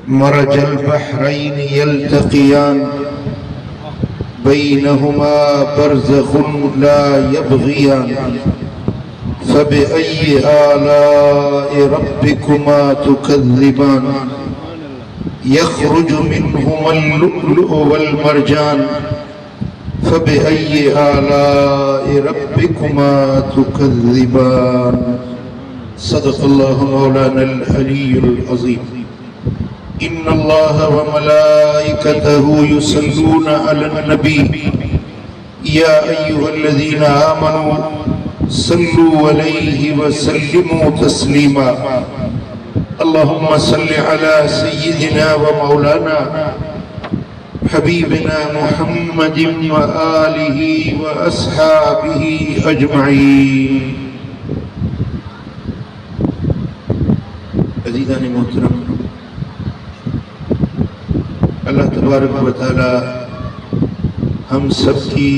مرج البحرين يلتقيان بينهما برزخ لا يبغيان فبأي آلاء ربكما تكذبان يخرج منهما اللؤلؤ والمرجان فبأي آلاء ربكما تكذبان صدق الله مولانا العلي العظيم إن الله وملائكته يصلون على النبي يا أيها الذين آمنوا صلوا عليه وسلموا تسليما اللهم صل على سيدنا ومولانا حبيبنا محمد وآله وأصحابه أجمعين عزیزان محترم، اللہ تبارک و تعالی ہم سب کی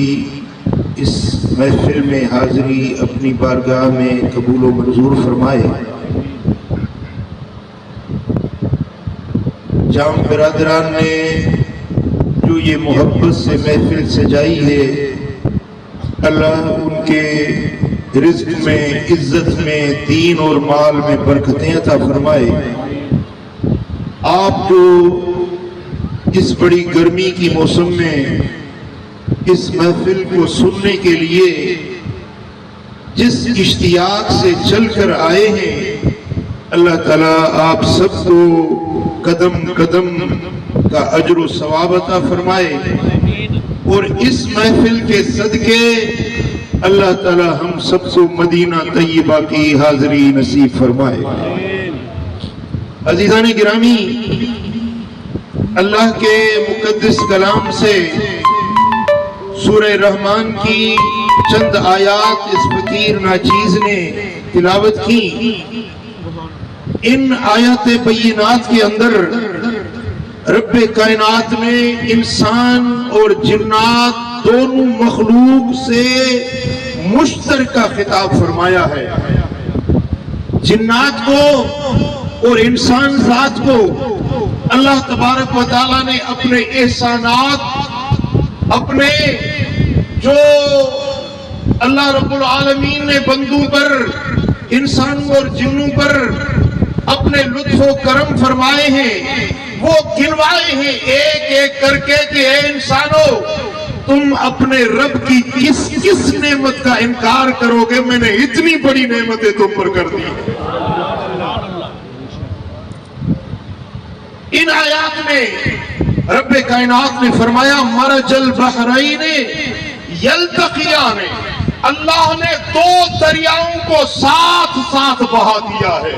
اس محفل میں حاضری اپنی بارگاہ میں قبول و منظور فرمائے۔ جام برادران نے جو یہ محبت سے محفل سجائی ہے، اللہ ان کے رزق میں، عزت میں، دین اور مال میں برکتیں عطا فرمائے۔ آپ جو اس بڑی گرمی کی موسم میں اس محفل کو سننے کے لیے جس اشتیاق سے چل کر آئے ہیں، اللہ تعالیٰ آپ سب کو قدم قدم کا اجر و ثواب عطا فرمائے، اور اس محفل کے صدقے اللہ تعالیٰ ہم سب کو مدینہ طیبہ کی حاضری نصیب فرمائے۔ عزیزان گرامی، اللہ کے مقدس کلام سے سورہ رحمان کی چند آیات اس فقیر ناچیز نے تلاوت کی۔ ان آیات بینات کے اندر رب کائنات نے انسان اور جنات دونوں مخلوق سے مشترکہ خطاب فرمایا ہے۔ جنات کو اور انسان ذات کو اللہ تبارک و تعالیٰ نے اپنے احسانات، اپنے جو اللہ رب العالمین نے بندوں پر، انسانوں اور جنوں پر اپنے لطف و کرم فرمائے ہیں، وہ گنوائے ہیں ایک ایک کر کے کہ اے انسانوں، تم اپنے رب کی کس کس نعمت کا انکار کرو گے؟ میں نے اتنی بڑی نعمتیں تم پر کر دی۔ ان آیات میں رب کائنات نے فرمایا مرج البحرین یلتقیان، اللہ نے دو دریاؤں کو ساتھ ساتھ بہا دیا ہے۔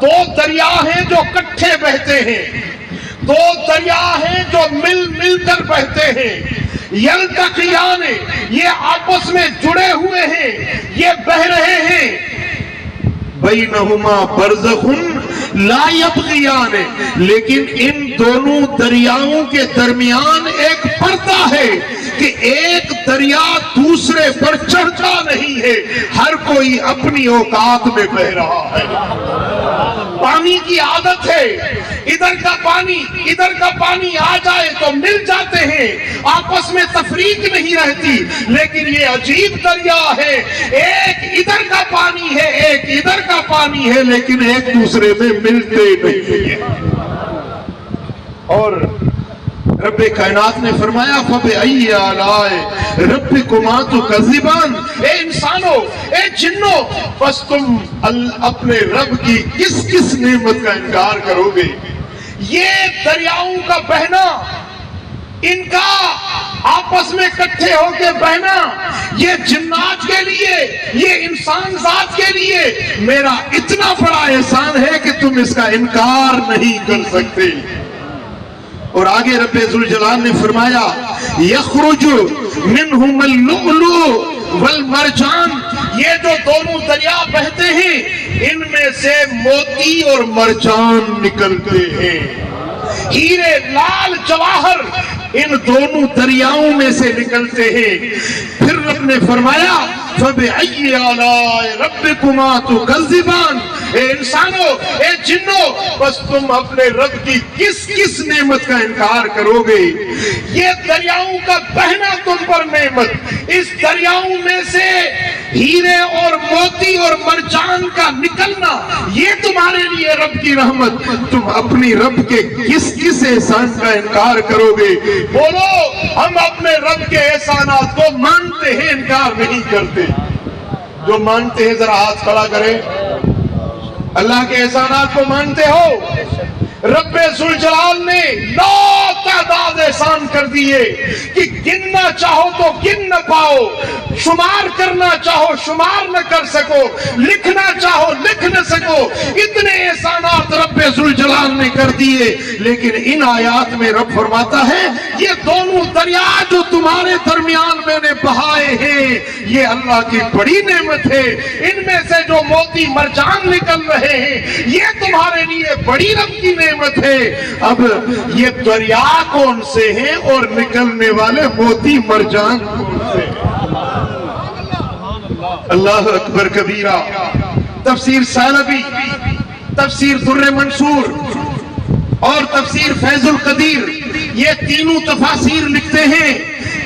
دو دریا ہیں جو کٹھے بہتے ہیں، دو دریا ہیں جو مل مل کر بہتے ہیں۔ یلتقیان، یہ آپس میں جڑے ہوئے ہیں، یہ بہ رہے ہیں۔ بینہما برزخ لا یبغیان، لیکن ان دونوں دریاؤں کے درمیان ایک پردہ ہے کہ ایک دریا دوسرے پر چڑھتا نہیں ہے، ہر کوئی اپنی اوقات میں بہ رہا ہے۔ پانی کی عادت ہے، ادھر کا پانی آ جائے تو مل جاتے ہیں، آپس میں تفریق نہیں رہتی، لیکن یہ عجیب دریا ہے، ایک ادھر کا پانی ہے، ایک ادھر کا پانی ہے، لیکن ایک دوسرے میں ملتے نہیں ہیں۔ اور رب کائنات نے فرمایا فَبِأَيِّ آلَاءِ رَبِّكُمَا تُكَذِّبَانِ، اے انسانوں، اے جنوں، بس تم اپنے رب کی کس کس نعمت کا انکار کرو گے؟ یہ دریاؤں کا بہنا، ان کا آپس میں اکٹھے ہو کے بہنا، یہ جنات کے لیے، یہ انسان ذات کے لیے میرا اتنا بڑا احسان ہے کہ تم اس کا انکار نہیں کر سکتے۔ اور آگے رب ذوالجلال نے فرمایا یخرج منہم اللؤلؤ والمرجان، یہ جو دونوں دریا بہتے ہیں ان میں سے موتی اور مرجان نکلتے ہیں، ہیرے لال جواہر ان دونوں دریاؤں میں سے نکلتے ہیں۔ پھر رب نے فرمایا فَبِأَيِّ آلَاءِ رَبِّكُمَا تُكَذِّبَانِ، اے انسانوں، اے جنوں، بس تم اپنے رب کی کس کس نعمت کا انکار کرو گے؟ یہ دریاؤں کا بہنا تم پر نعمت، اس دریاؤں میں سے ہیرے اور موتی اور مرجان کا نکلنا، یہ تمہارے لیے رب کی رحمت، تم اپنی رب کے کس کس احسان کا انکار کرو گے؟ بولو ہم اپنے رب کے احسانات کو مانتے ہیں، انکار نہیں کرتے۔ جو مانتے ہیں ذرا ہاتھ کھڑا کریں۔ اللہ کے احسانات کو مانتے ہو؟ رب ذوالجلال نے لا تعداد احسان کر دیے کہ گننا چاہو تو گن نہ پاؤ، شمار کرنا چاہو شمار نہ کر سکو، لکھنا چاہو لکھ نہ سکو، اتنے احسانات رب ذوالجلال نے کر دیے۔ لیکن ان آیات میں رب فرماتا ہے یہ دونوں دریا جو تمہارے درمیان میں نے بہائے ہیں یہ اللہ کی بڑی نعمت ہے، ان میں سے جو موتی مرجان نکل رہے ہیں یہ تمہارے لیے بڑی رب کی نعمت ہے۔ اب یہ دریا کون سے ہیں اور نکلنے والے موتی مرجان کون سے ہیں؟ اللہ اکبر کبیرہ۔ تفسیر سالبی، تفسیر در منصور اور تفسیر فیض القدیر، یہ تینوں تفاسیر لکھتے ہیں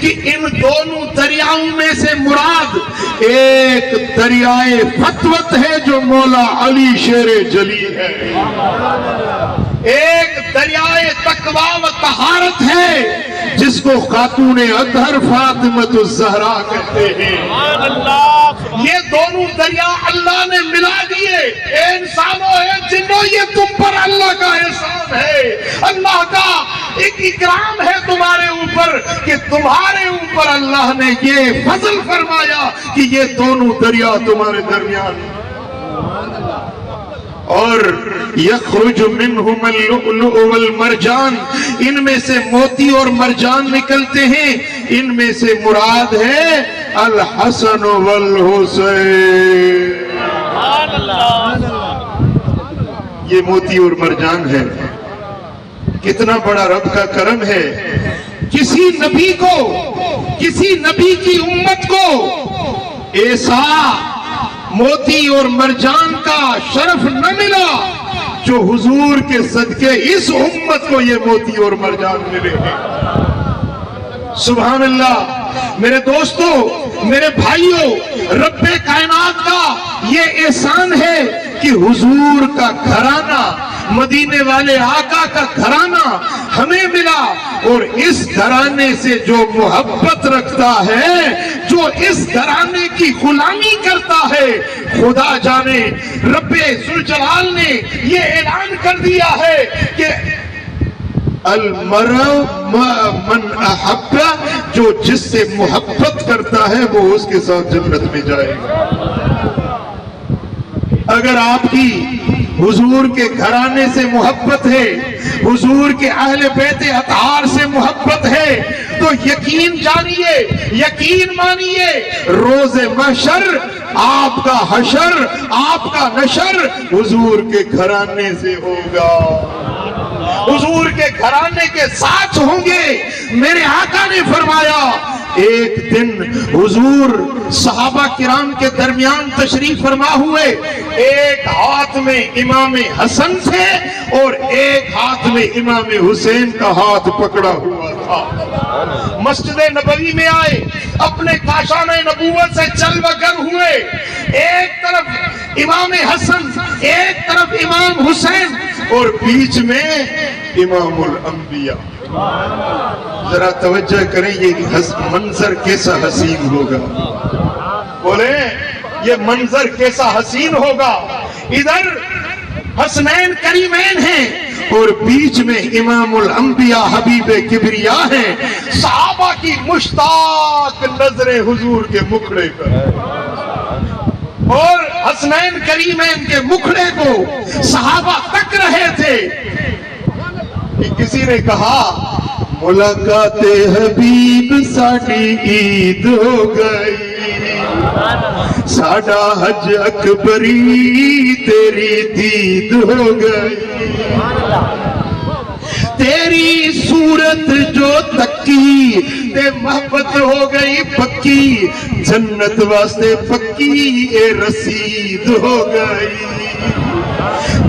کہ ان دونوں دریاؤں میں سے مراد ایک دریائے فتوت ہے جو مولا علی شیر جلیل ہے، ایک دریائے تقوی و طہارت ہے جس کو خاتون اطہر فاطمۃ الزہرا کہتے ہیں۔ یہ دونوں دریا اللہ نے ملا دیے۔ اے انسانوں، اے جنوں، یہ تم پر اللہ کا احسان ہے، اللہ کا ایک اکرام ہے تمہارے اوپر کہ تمہارے اوپر اللہ نے یہ فضل فرمایا کہ یہ دونوں دریا تمہارے درمیان ہیں۔ اور یخرج منہم اللؤلؤ والمرجان، ان میں سے موتی اور مرجان نکلتے ہیں، ان میں سے مراد ہے الحسن والحسین۔ یہ موتی اور مرجان ہے۔ کتنا بڑا رب کا کرم ہے، کسی نبی کو، کسی نبی کی امت کو ایسا موتی اور مرجان کا شرف نہ ملا جو حضور کے صدقے اس امت کو یہ موتی اور مرجان ملے ہیں۔ سبحان اللہ۔ میرے دوستو، میرے بھائیوں، رب کائنات کا یہ احسان ہے کہ حضور کا گھرانہ، مدینے والے آقا کا گھرانہ ہمیں ملا، اور اس گھرانے سے جو محبت رکھتا ہے، جو اس گھرانے کی غلامی کرتا ہے، خدا جانے رب ذوالجلال نے یہ اعلان کر دیا ہے کہ المرء من احب، جو جس سے محبت کرتا ہے وہ اس کے ساتھ جنت میں جائے گا۔ اگر آپ کی حضور کے گھرانے سے محبت ہے، حضور کے اہل بیت اطہار سے محبت ہے، تو یقین جانیے، یقین مانیے، روز محشر آپ کا حشر، آپ کا نشر حضور کے گھرانے سے ہوگا، حضور کے گھرانے کے ساتھ ہوں گے۔ میرے آقا نے فرمایا ایک دن حضور صحابہ کرام کے درمیان تشریف فرما ہوئے، ایک ہاتھ میں امام حسن تھے اور ایک ہاتھ میں امام حسین کا ہاتھ پکڑا ہوا تھا۔ مسجد نبوی میں آئے، اپنے کاشان نبوت سے چل بگر ہوئے، ایک طرف امام حسن، ایک طرف امام حسین، اور بیچ میں امام الانبیاء۔ ذرا توجہ کریں، یہ منظر کیسا حسین ہوگا، بولے یہ منظر کیسا حسین ہوگا۔ ادھر حسنین کریمین ہیں اور بیچ میں امام الانبیاء حبیب کبریا ہیں، صحابہ کی مشتاق نظریں حضور کے مکھڑے پر، اور حسنین کریمین کے مکھڑے کو صحابہ تک رہے تھے۔ کسی نے کہا ملاقات حبیب ساڈی عید ہو گئی، ساڈا حج اکبری تیری دید ہو گئی، تیری تیری صورت جو تکی تے محبت ہو گئی پکی جنت واسطے پکی اے رسید ہو گئی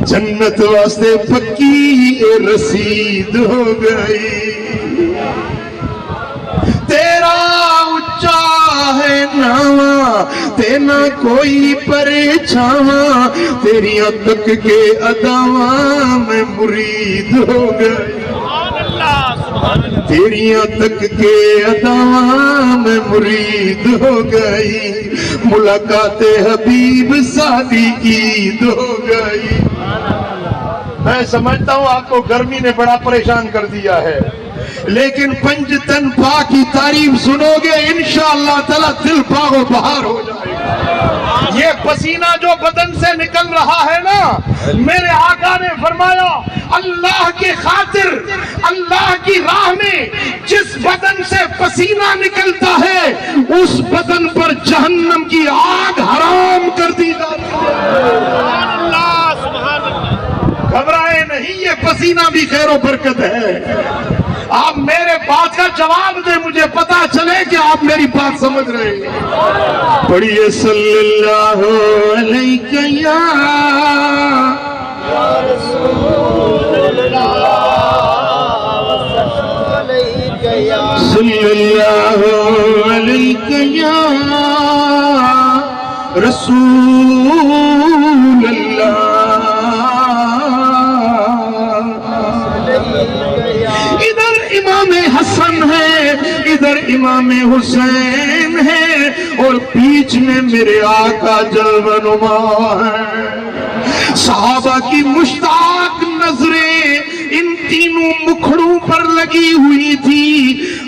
جنت واسطے پکی اے رسید ہو گئی تیرا اچا ہے ناواں تے نہ کوئی پریچاواں تیریاں تک کے اداواں میں مرید ہو گئی تیریاں تک کے اداواں میں مرید ہو گئی ملاقات حبیب سادی عید ہو گئی میں سمجھتا ہوں آپ کو گرمی نے بڑا پریشان کر دیا ہے لیکن پنجتن پا کی تعریف سنو گے انشاءاللہ تعالی دل باغ و بہار ہو جائے گا یہ پسینہ جو بدن سے نکل رہا ہے نا میرے آقا نے فرمایا اللہ کی خاطر اللہ کی راہ میں جس بدن سے پسینہ نکلتا ہے اس بدن پر جہنم کی آگ حرام کر دی جاتی ہے گھبرائے نہیں یہ پسینہ بھی خیر و برکت ہے آپ میرے بات کا جواب دیں مجھے پتا چلے کہ آپ میری بات سمجھ رہے ہیں پڑھیے صلی اللہ علیہ یا رسول اللہ صلی اللہ علیہ یا رسول اللہ ادھر امام حسن ہے ادھر امام حسین ہے اور بیچ میں میرے آقا جلوہ نما ہے صحابہ کی مشتاق نظریں ان تینوں مکھڑوں پر لگی ہوئی تھی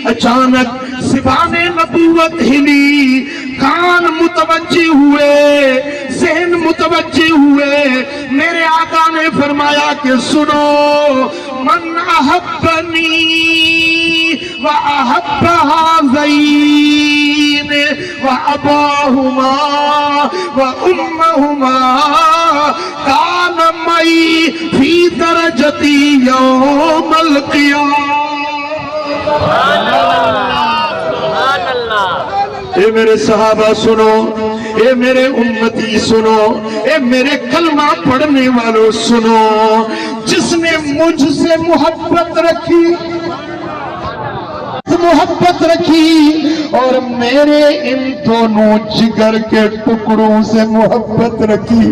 اچانک زبان نبوت ہلی کان متوجہ ہوئے ذہن متوجہ ہوئے میرے آقا نے فرمایا کہ سنو من احبنی واحب هذین واباہما وامہما کان معی فی درجتی یوم القیامہ اے میرے صحابہ سنو اے میرے امتی سنو اے میرے کلمہ پڑھنے والوں سنو جس نے مجھ سے محبت رکھی اور میرے ان دونوں جگر کے ٹکڑوں سے محبت رکھی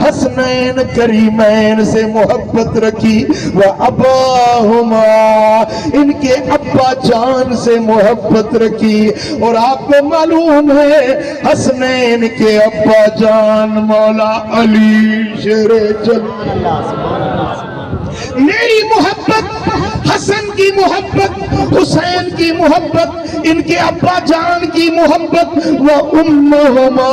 حسنین کریمین سے محبت رکھی واباہما ان کے ابا جان سے محبت رکھی اور آپ کو معلوم ہے حسنین کے ابا جان مولا علی شیر جنت میری محبت حسن کی محبت حسین کی محبت ان کے ابا جان کی محبت وامہما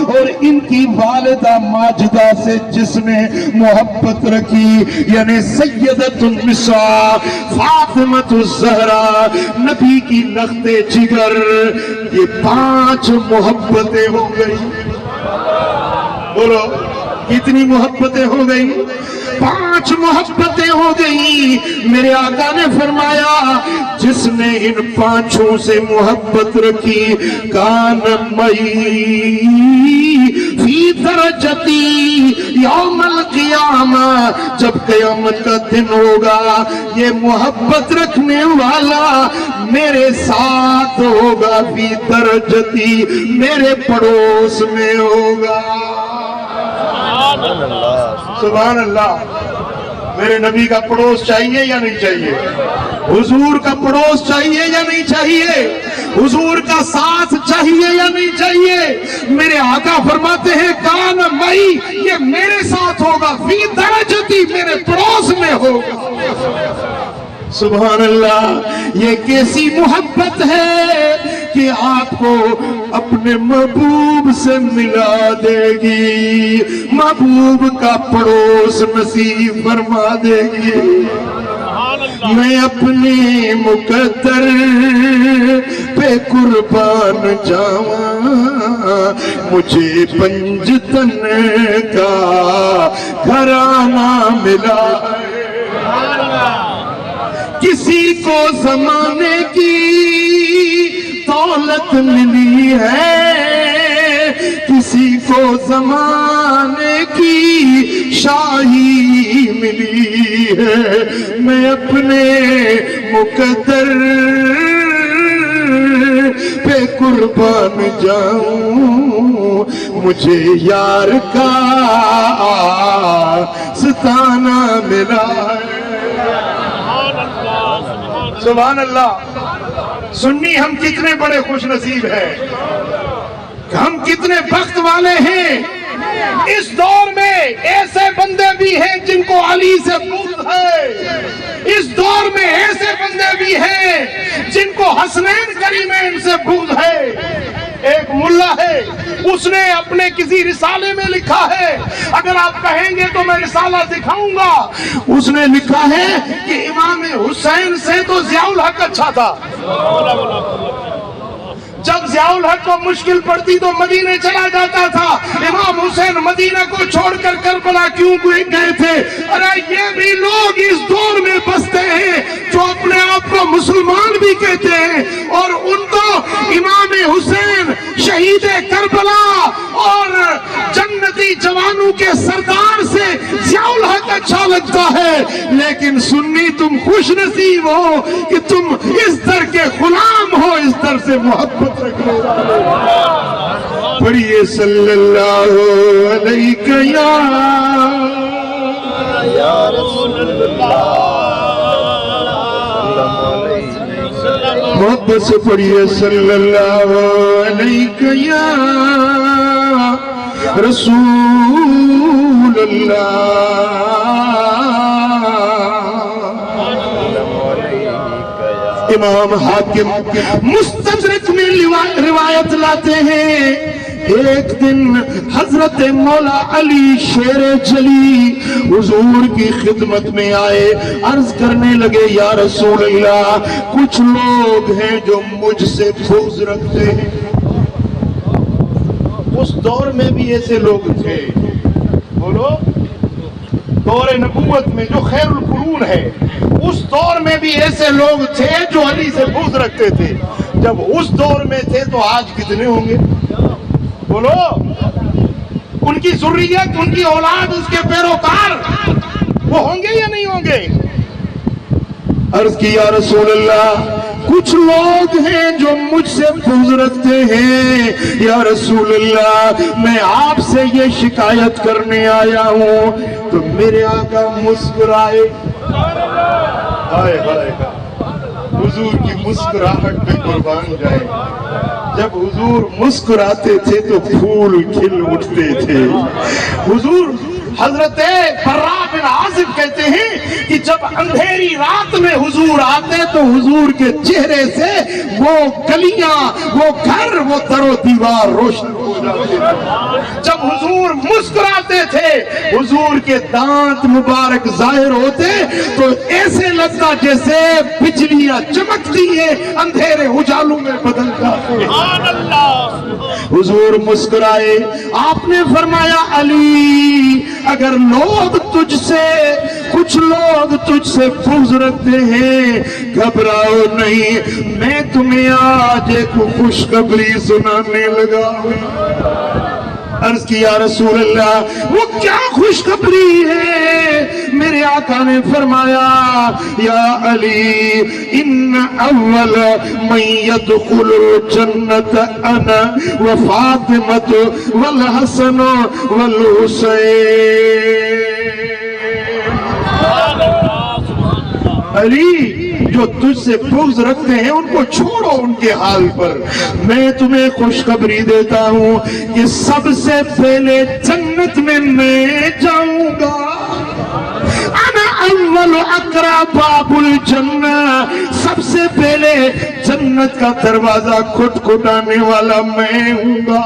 اور ان کی والدہ ماجدہ سے جس نے محبت رکھی یعنی سیدۃ النساء فاطمۃ الزہرا نبی کی لخت جگر یہ 5 محبتیں ہو گئی بولو کتنی محبتیں ہو گئی 5 محبتیں ہو گئی میرے آقا نے فرمایا جس نے ان 5 سے محبت رکھی کان معی فی درجتی یوم القیامہ جب قیامت کا دن ہوگا یہ محبت رکھنے والا میرے ساتھ ہوگا فی درجتی میرے پڑوس میں ہوگا سبحان اللہ میرے نبی کا پڑوس چاہیے یا نہیں چاہیے حضور کا پڑوس چاہیے یا نہیں چاہیے حضور کا ساتھ چاہیے یا نہیں چاہیے میرے آقا فرماتے ہیں کان معی یہ میرے ساتھ ہوگا فی درجتی میرے پڑوس میں ہوگا سبحان اللہ یہ کیسی محبت ہے کہ آپ کو اپنے محبوب سے ملا دے گی محبوب کا پڑوس نصیب فرما دے گی میں اپنی مقدر پہ قربان جاواں مجھے پنجتن کا گھرانہ ملا کسی کو زمانے کی دولت ملی ہے، کسی کو زمانے کی شاہی ملی ہے، میں اپنے مقدر پہ قربان جاؤں، مجھے یار کا ستانہ ملا ہے۔ سبحان اللہ۔ سنی ہم کتنے بڑے خوش نصیب ہیں، ہم کتنے بخت والے ہیں۔ اس دور میں ایسے بندے بھی ہیں جن کو علی سے بغض ہے، اس دور میں ایسے بندے بھی ہیں جن کو حسنین کریمین سے بغض ہے۔ ایک ملا ہے، اس نے اپنے کسی رسالے میں لکھا ہے، اگر آپ کہیں گے تو میں رسالہ دکھاؤں گا، اس نے لکھا ہے کہ امام حسین سے تو ضیاء الحق اچھا تھا۔ جب ضیاء الحق کو مشکل پڑتی تو مدینے چلا جاتا تھا، امام حسین مدینہ کو چھوڑ کر کربلا کیوں گئے تھے؟ ارے یہ بھی لوگ اس دور میں بستے ہیں جو اپنے آپ کو مسلمان بھی کہتے ہیں، اور ان کو امام حسین شہید کربلا اور جنتی جوانوں کے سردار سے ضیاء الحق اچھا لگتا ہے، لیکن سنی تم خوش نصیب ہو کہ تم اس در کے غلام ہو، اس در سے محبت رکھنے والے۔ پڑھیے صلی اللہ علیہ یا رسول اللہ، محبت سے پڑھیے صلی اللہ علیہ یا رسول اللہ۔ امام حاکم مستدرک میں روایت لاتے ہیں، ایک دن حضرت مولا علی شیر جلی حضور کی خدمت میں آئے، عرض کرنے لگے یا رسول اللہ، کچھ لوگ ہیں جو مجھ سے بغض رکھتے ہیں۔ اس دور میں بھی ایسے لوگ تھے، بولو، دور نبوت میں جو خیر القرون ہے، اس دور میں بھی ایسے لوگ تھے جو علی سے بغض رکھتے تھے۔ جب اس دور میں تھے تو آج کتنے ہوں گے؟ بولو، ان کی ذریت، ان کی اولاد، اس کے پیروکار وہ ہوں گے یا نہیں ہوں گے؟ عرض کی یا رسول اللہ، کچھ لوگ ہیں جو مجھ سے بغض رکھتے ہیں، یا رسول اللہ میں آپ سے یہ شکایت کرنے آیا ہوں۔ تو میرے آقا مسکرائے، ہائے ہائے، حضور کی مسکراہٹ پہ قربان جائے۔ جب حضور مسکراتے تھے تو پھول کھل اٹھتے تھے۔ حضور حضرت براء بن عازب کہتے ہیں کہ جب اندھیری رات میں حضور آتے تو حضور کے چہرے سے وہ گلیاں، وہ گھر، وہ در و دیوار روشن ہو جاتے تھے۔ جب حضور مسکراتے تھے، حضور کے دانت مبارک ظاہر ہوتے تو ایسے لگتا جیسے بجلیاں چمکتی ہیں، اندھیرے اجالوں میں بدل جاتے ہیں۔ حضور مسکرائے، آپ نے فرمایا علی، اگر لوگ تجھ سے، کچھ لوگ تجھ سے بغض رکھتے ہیں، گھبراؤ نہیں، میں تمہیں آج ایک خوشخبری سنانے لگا ہوں۔ عرض کی یا رسول اللہ، وہ کیا خوشخبری ہے؟ میرے آقا نے فرمایا یا علی، ان اول من يدخل الجنت انا وفاطمۃ والحسن والحسین۔ علی، جو تجھ سے بغض رکھتے ہیں ان کو چھوڑو ان کے حال پر، میں تمہیں خوشخبری دیتا ہوں کہ سب سے پہلے جنت میں جاؤں گا۔ انا اول اقرا باب الجنہ، سب سے پہلے جنت کا دروازہ کھٹکھٹانے والا میں ہوں گا۔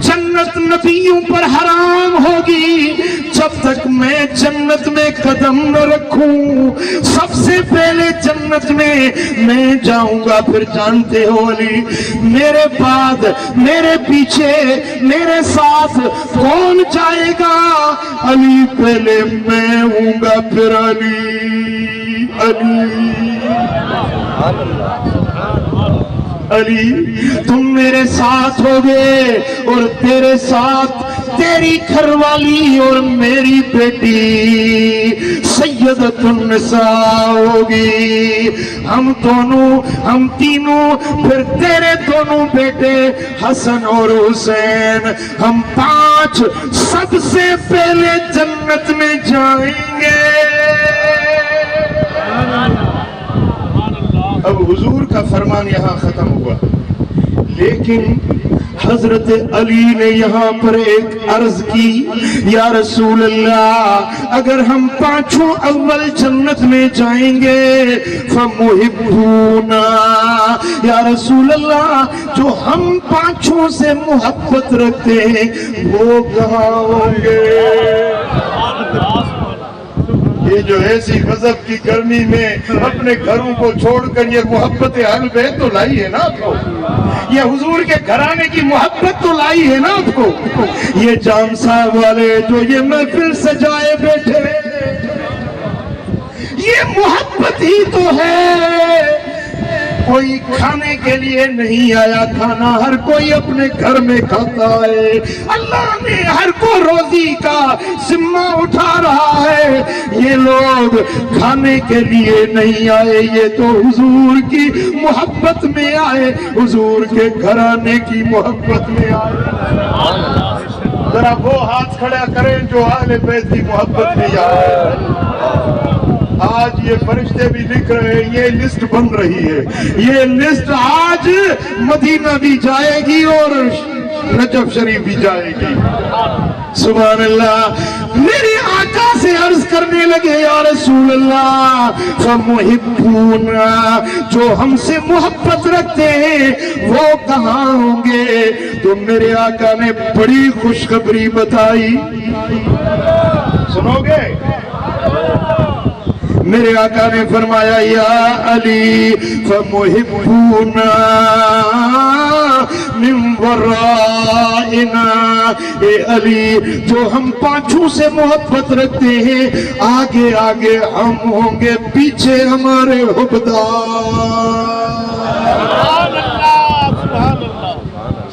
جنت نبیوں پر حرام ہوگی جب تک میں جنت میں قدم نہ رکھوں، سب سے پہلے جنت میں جاؤں گا۔ پھر جانتے ہو علی، میرے بعد، میرے پیچھے، میرے ساتھ کون جائے گا؟ علی، پہلے میں ہوں گا، پھر علی۔ علی تم میرے ساتھ ہوگے اور تیرے ساتھ تیری گھر والی اور میری بیٹی سیدۃ النساء ہوگی، ہم تینوں پھر تیرے دونوں بیٹے حسن اور حسین، ہم 5 سب سے پہلے جنت میں جائیں گے۔ اب حضور کا فرمان یہاں ختم ہوا، لیکن حضرت علی نے یہاں پر ایک عرض کی، یا رسول اللہ اگر ہم 5 اول جنت میں جائیں گے فمحبونا، یا رسول اللہ جو ہم 5 سے محبت رکھتے ہیں وہ کہاں ہوں گے؟ یہ جو ایسی غضب کی گرمی میں اپنے گھروں کو چھوڑ کر یہ محبت اہل بیت تو لائی ہے نا آپ کو، یہ حضور کے گھرانے کی محبت تو لائی ہے نا آپ کو، یہ جام صاحب والے جو یہ محفل سجائے بیٹھے یہ محبت ہی تو ہے۔ کوئی کھانے کے لیے نہیں آیا کھانا، ہر کوئی اپنے گھر میں کھاتا ہے، اللہ نے ہر کو روزی کا ذمہ اٹھا رہا ہے، یہ لوگ کھانے کے لیے نہیں آئے، یہ تو حضور کی محبت میں آئے، حضور کے گھرانے کی محبت میں آئے۔ ذرا وہ ہاتھ کھڑا کریں جو اہل بیت کی محبت میں آئے۔ آج یہ فرشتے بھی لکھ رہے ہیں، یہ لسٹ بن رہی ہے، یہ لسٹ آج مدینہ بھی جائے گی اور نجف شریف بھی جائے گی۔ سبحان اللہ۔ میرے آقا سے عرض کرنے لگے، یا رسول اللہ فمحبونا، جو ہم سے محبت رکھتے ہیں وہ کہاں ہوں گے؟ تو میرے آقا نے بڑی خوشخبری بتائی، سنو گے؟ میرے آقا نے فرمایا، یا علی فمحبونا من ورائنا، اے علی جو ہم 5 سے محبت رکھتے ہیں آگے آگے ہم ہوں گے، پیچھے ہمارے حبدار۔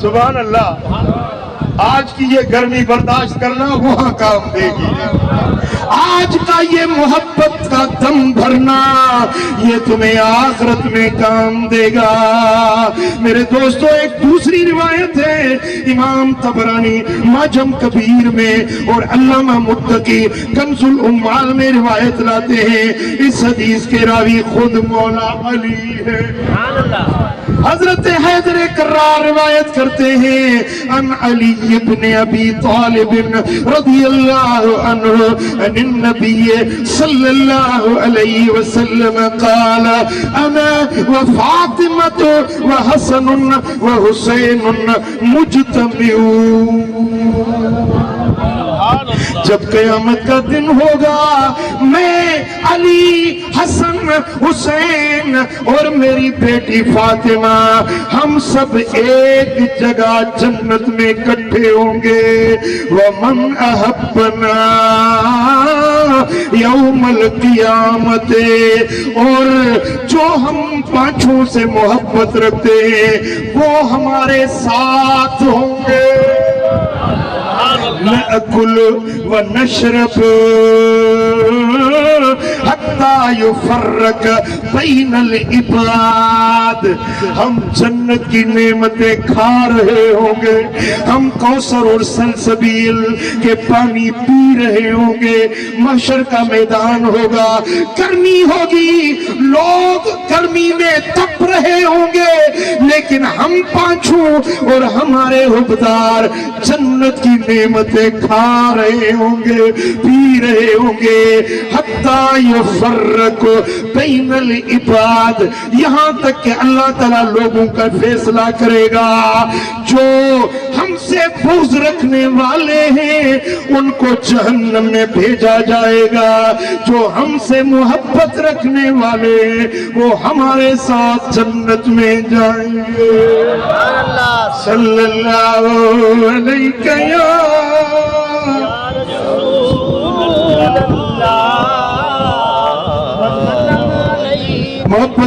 سبحان اللہ۔ آج کی یہ گرمی برداشت کرنا وہاں کام دے گی، آج کا یہ محبت کا دم بھرنا یہ تمہیں آخرت میں کام دے گا۔ میرے دوستو ایک دوسری روایت ہے، امام طبرانی معجم کبیر میں اور علامہ متقی کنز الاموال میں روایت لاتے ہیں، اس حدیث کے راوی خود مولا علی ہے۔ حضرت حیدر کرار روایت کرتے ہیں، ان علی ابن ابی طالب رضی اللہ عنہ ان النبی صلی اللہ علیہ وسلم قال انا وفاطمۃ وحسن وحسین مجتمعون۔ جب قیامت کا دن ہوگا میں علی، حسن، حسین اور میری بیٹی فاطمہ ہم سب ایک جگہ جنت میں اکٹھے ہوں گے۔ ومن احبنا یوم القیامت، اور جو ہم 5 سے محبت رکھتے ہیں وہ ہمارے ساتھ ہوں گے۔ نأکل ونشرب حتی یفرق بین العباد، ہم جنت کی نعمتیں کھا رہے ہوں گے، ہم کوثر اور سلسبیل کے پانی پی رہے ہوں گے، محشر کا میدان ہوگا، گرمی ہوگی، لوگ گرمی میں تپ رہے ہوں گے، لیکن ہم 5 اور ہمارے حبدار جنت کی نعمتیں کھا رہے ہوں گے، پی رہے ہوں گے، حتی یفرق بین العباد، یہاں تک کہ اللہ تعالیٰ لوگوں کا فیصلہ کرے گا، جو ہم سے بغض رکھنے والے ہیں ان کو جہنم میں بھیجا جائے گا، جو ہم سے محبت رکھنے والے ہیں وہ ہمارے ساتھ جنت میں جائیں گے۔ صلی اللہ علیہ یا رسول اللہ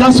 10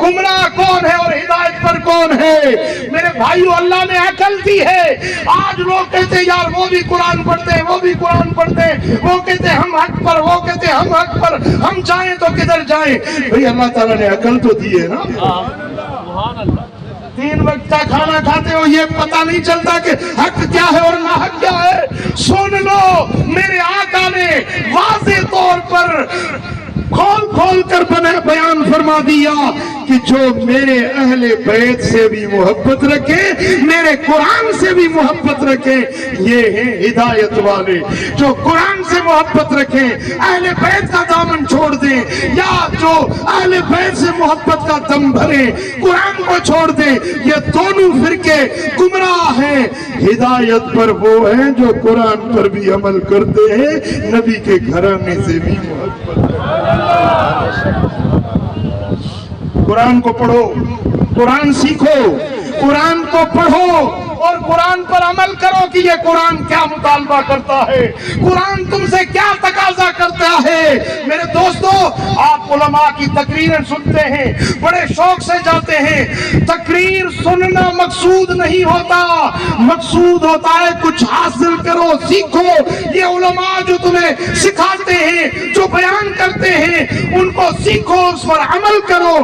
گمراہ کون ہے اور ہدایت پر کون ہے۔ میرے بھائیو، اللہ نے عقل دی ہے۔ آج لوگ کہتے ہیں یار وہ بھی قرآن پڑھتے ہیں، وہ بھی قرآن پڑھتے ہیں، وہ کہتے ہیں ہم حق پر، وہ کہتے ہیں ہم حق پر، ہم جائیں تو کدھر جائیں؟ بھئی اللہ تعالیٰ نے عقل تو دی ہے نا۔ 3 وقت کا کھانا کھاتے ہو، یہ پتہ نہیں چلتا کہ حق کیا ہے اور ناحق کیا ہے؟ سن لو، میرے آقا نے واضح طور پر کھول کر بیان فرما دیا کہ جو میرے اہل بیت سے بھی محبت رکھے، میرے قرآن سے بھی محبت رکھے، یہ ہیں ہدایت والے۔ جو قرآن سے محبت رکھیں، اہل بیت کا دامن چھوڑ دیں، یا جو اہل بیت سے محبت کا دم بھریں، قرآن کو چھوڑ دیں، یہ دونوں فرقے گمراہ ہیں۔ ہدایت پر وہ ہیں جو قرآن پر بھی عمل کرتے ہیں، نبی کے گھرانے سے بھی محبت۔ قرآن کو پڑھو، قرآن سیکھو، قرآن کو پڑھو اور قرآن پر عمل کرو کہ یہ قرآن کیا مطالبہ کرتا ہے، قرآن تم سے کیا تقاضا کرتا ہے۔ میرے دوستو، آپ علماء کی تقریریں سنتے ہیں، بڑے شوق سے جاتے ہیں۔ تقریر سننا مقصود نہیں ہوتا، مقصود ہوتا ہے کچھ حاصل کرو، سیکھو۔ یہ علماء جو تمہیں سکھاتے ہیں، جو بیان کرتے ہیں، ان کو سیکھو، اس پر عمل کرو،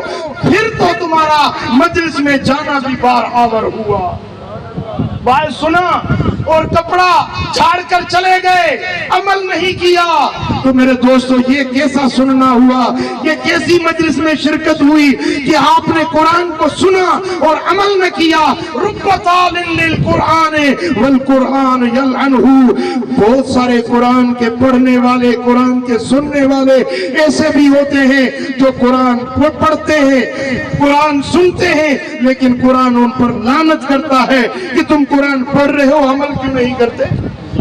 پھر تو تمہارا مجلس میں جانا بھی بار آور ہوا۔ بھائی سنا اور کپڑا چھاڑ کر چلے گئے، عمل نہیں کیا، تو میرے دوستو یہ کیسا سننا ہوا، یہ کیسی مجلس میں شرکت ہوئی کہ آپ نے قرآن کو سنا اور عمل نہ کیا۔ رب طال للقرآن والقرآن یلعنہ، بہت سارے قرآن کے پڑھنے والے، قرآن کے سننے والے ایسے بھی ہوتے ہیں جو قرآن کو پڑھتے ہیں، قرآن سنتے ہیں، لیکن قرآن ان پر لعنت کرتا ہے کہ تم قرآن پڑھ رہے ہو، عمل کیوں نہیں کرتے؟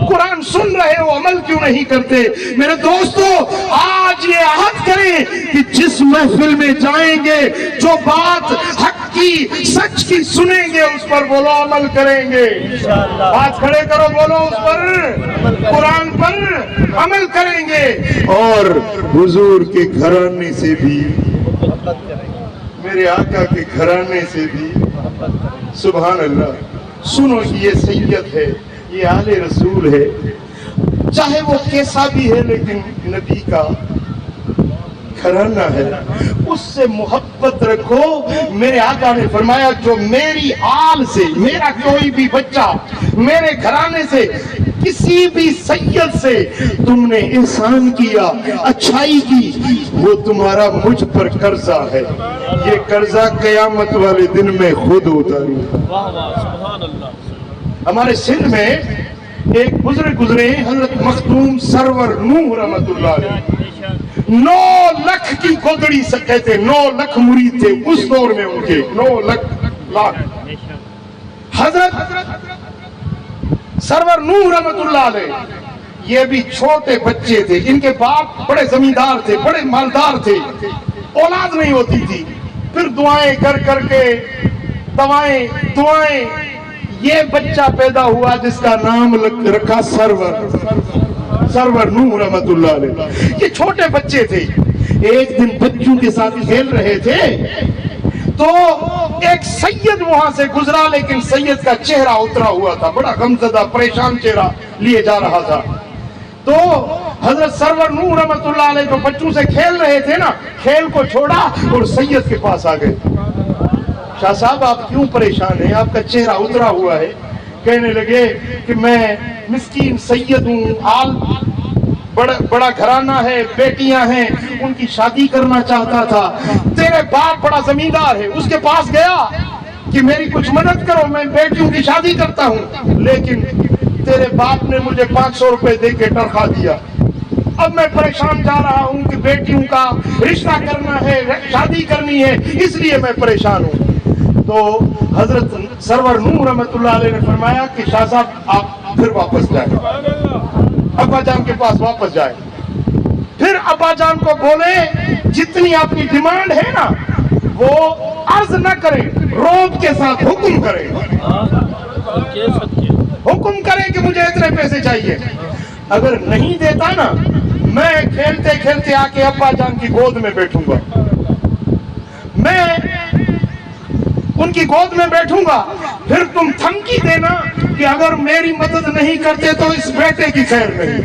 قرآن سن رہے ہو، عمل کیوں نہیں کرتے؟ میرے دوستو، آج یہ عہد کریں کہ جس محفل میں جائیں گے، جو بات حق کی، سچ کی سنیں گے، اس پر بولو عمل کریں گے۔ ہاتھ کھڑے کرو، بولو اس پر، قرآن پر عمل کریں گے، اور حضور کے گھرانے سے بھی، میرے آقا کے گھرانے سے بھی۔ سبحان اللہ۔ سنو، یہ سید ہے، یہ آل رسول ہے، چاہے وہ کیسا بھی ہے، لیکن نبی کا گھرانہ ہے، اس سے محبت رکھو۔ میرے آقا نے فرمایا جو میری آل سے، میرا کوئی بھی بچہ میرے گھرانے سے، کسی بھی سید سے تم نے احسان کیا، اچھائی کی، وہ تمہارا مجھ پر قرضہ ہے، یہ قرضہ قیامت والے دن میں خود اتاروں۔ ہمارے سندھ میں ایک بزرگ گزرے، حضرت مخدوم سرور نوح رحمت اللہ علیہ، 9 لاکھ کی گودڑی سے کہتے، 9 لاکھ مرید تھے اس دور میں، ان کے 9 لاکھ۔ حضرت سرور نوح رحمت اللہ علیہ، یہ بھی چھوٹے بچے تھے، ان کے باپ بڑے زمیندار تھے، بڑے مالدار تھے، اولاد نہیں ہوتی تھی، پھر دعائیں کر کر کے، دعائیں، یہ بچہ پیدا ہوا جس کا نام رکھا سرور نوح رحمت اللہ علیہ۔ یہ چھوٹے بچے تھے، ایک دن بچوں کے ساتھ کھیل رہے تھے تو ایک سید وہاں سے گزرا، لیکن سید کا چہرہ اترا ہوا تھا، بڑا غمزدہ پریشان چہرہ لیے جا رہا تھا۔ تو حضرت سرور نوح رحمت اللہ علیہ جو بچوں سے کھیل رہے تھے نا، کھیل کو چھوڑا اور سید کے پاس آ گئے۔ شاہ صاحب آپ کیوں پریشان ہیں؟ آپ کا چہرہ اترا ہوا ہے۔ کہنے لگے کہ میں مسکین سید ہوں، بڑا گھرانہ ہے، بیٹیاں ہیں، ان کی شادی کرنا چاہتا تھا، تیرے باپ بڑا زمیندار ہے، اس کے پاس گیا کہ میری کچھ مدد کرو، میں بیٹیوں کی شادی کرتا ہوں، لیکن تیرے باپ نے مجھے 500 روپے دے کے ٹرخا دیا، اب میں پریشان جا رہا ہوں کہ بیٹیوں کا رشتہ کرنا ہے، شادی کرنی ہے، اس لیے میں پریشان ہوں۔ تو حضرت سرور نوح رحمت اللہ علیہ نے فرمایا کہ شاہ صاحب آپ پھر واپس جائیں، ابا جان کے پاس واپس جائیں۔ پھر ابا جان کو بولے جتنی آپ کی ڈیمانڈ ہے نا وہ عرض نہ کریں، روب کے ساتھ حکم کریں، حکم کریں کہ مجھے اتنے پیسے چاہیے، اگر نہیں دیتا نا میں کھیلتے کھیلتے آ کے ابا جان کی گود میں بیٹھوں گا، میں ان کی گود میں بیٹھوں گا، پھر تم دھمکی دینا کہ اگر میری مدد نہیں کرتے تو اس بیٹے کی خیر نہیں،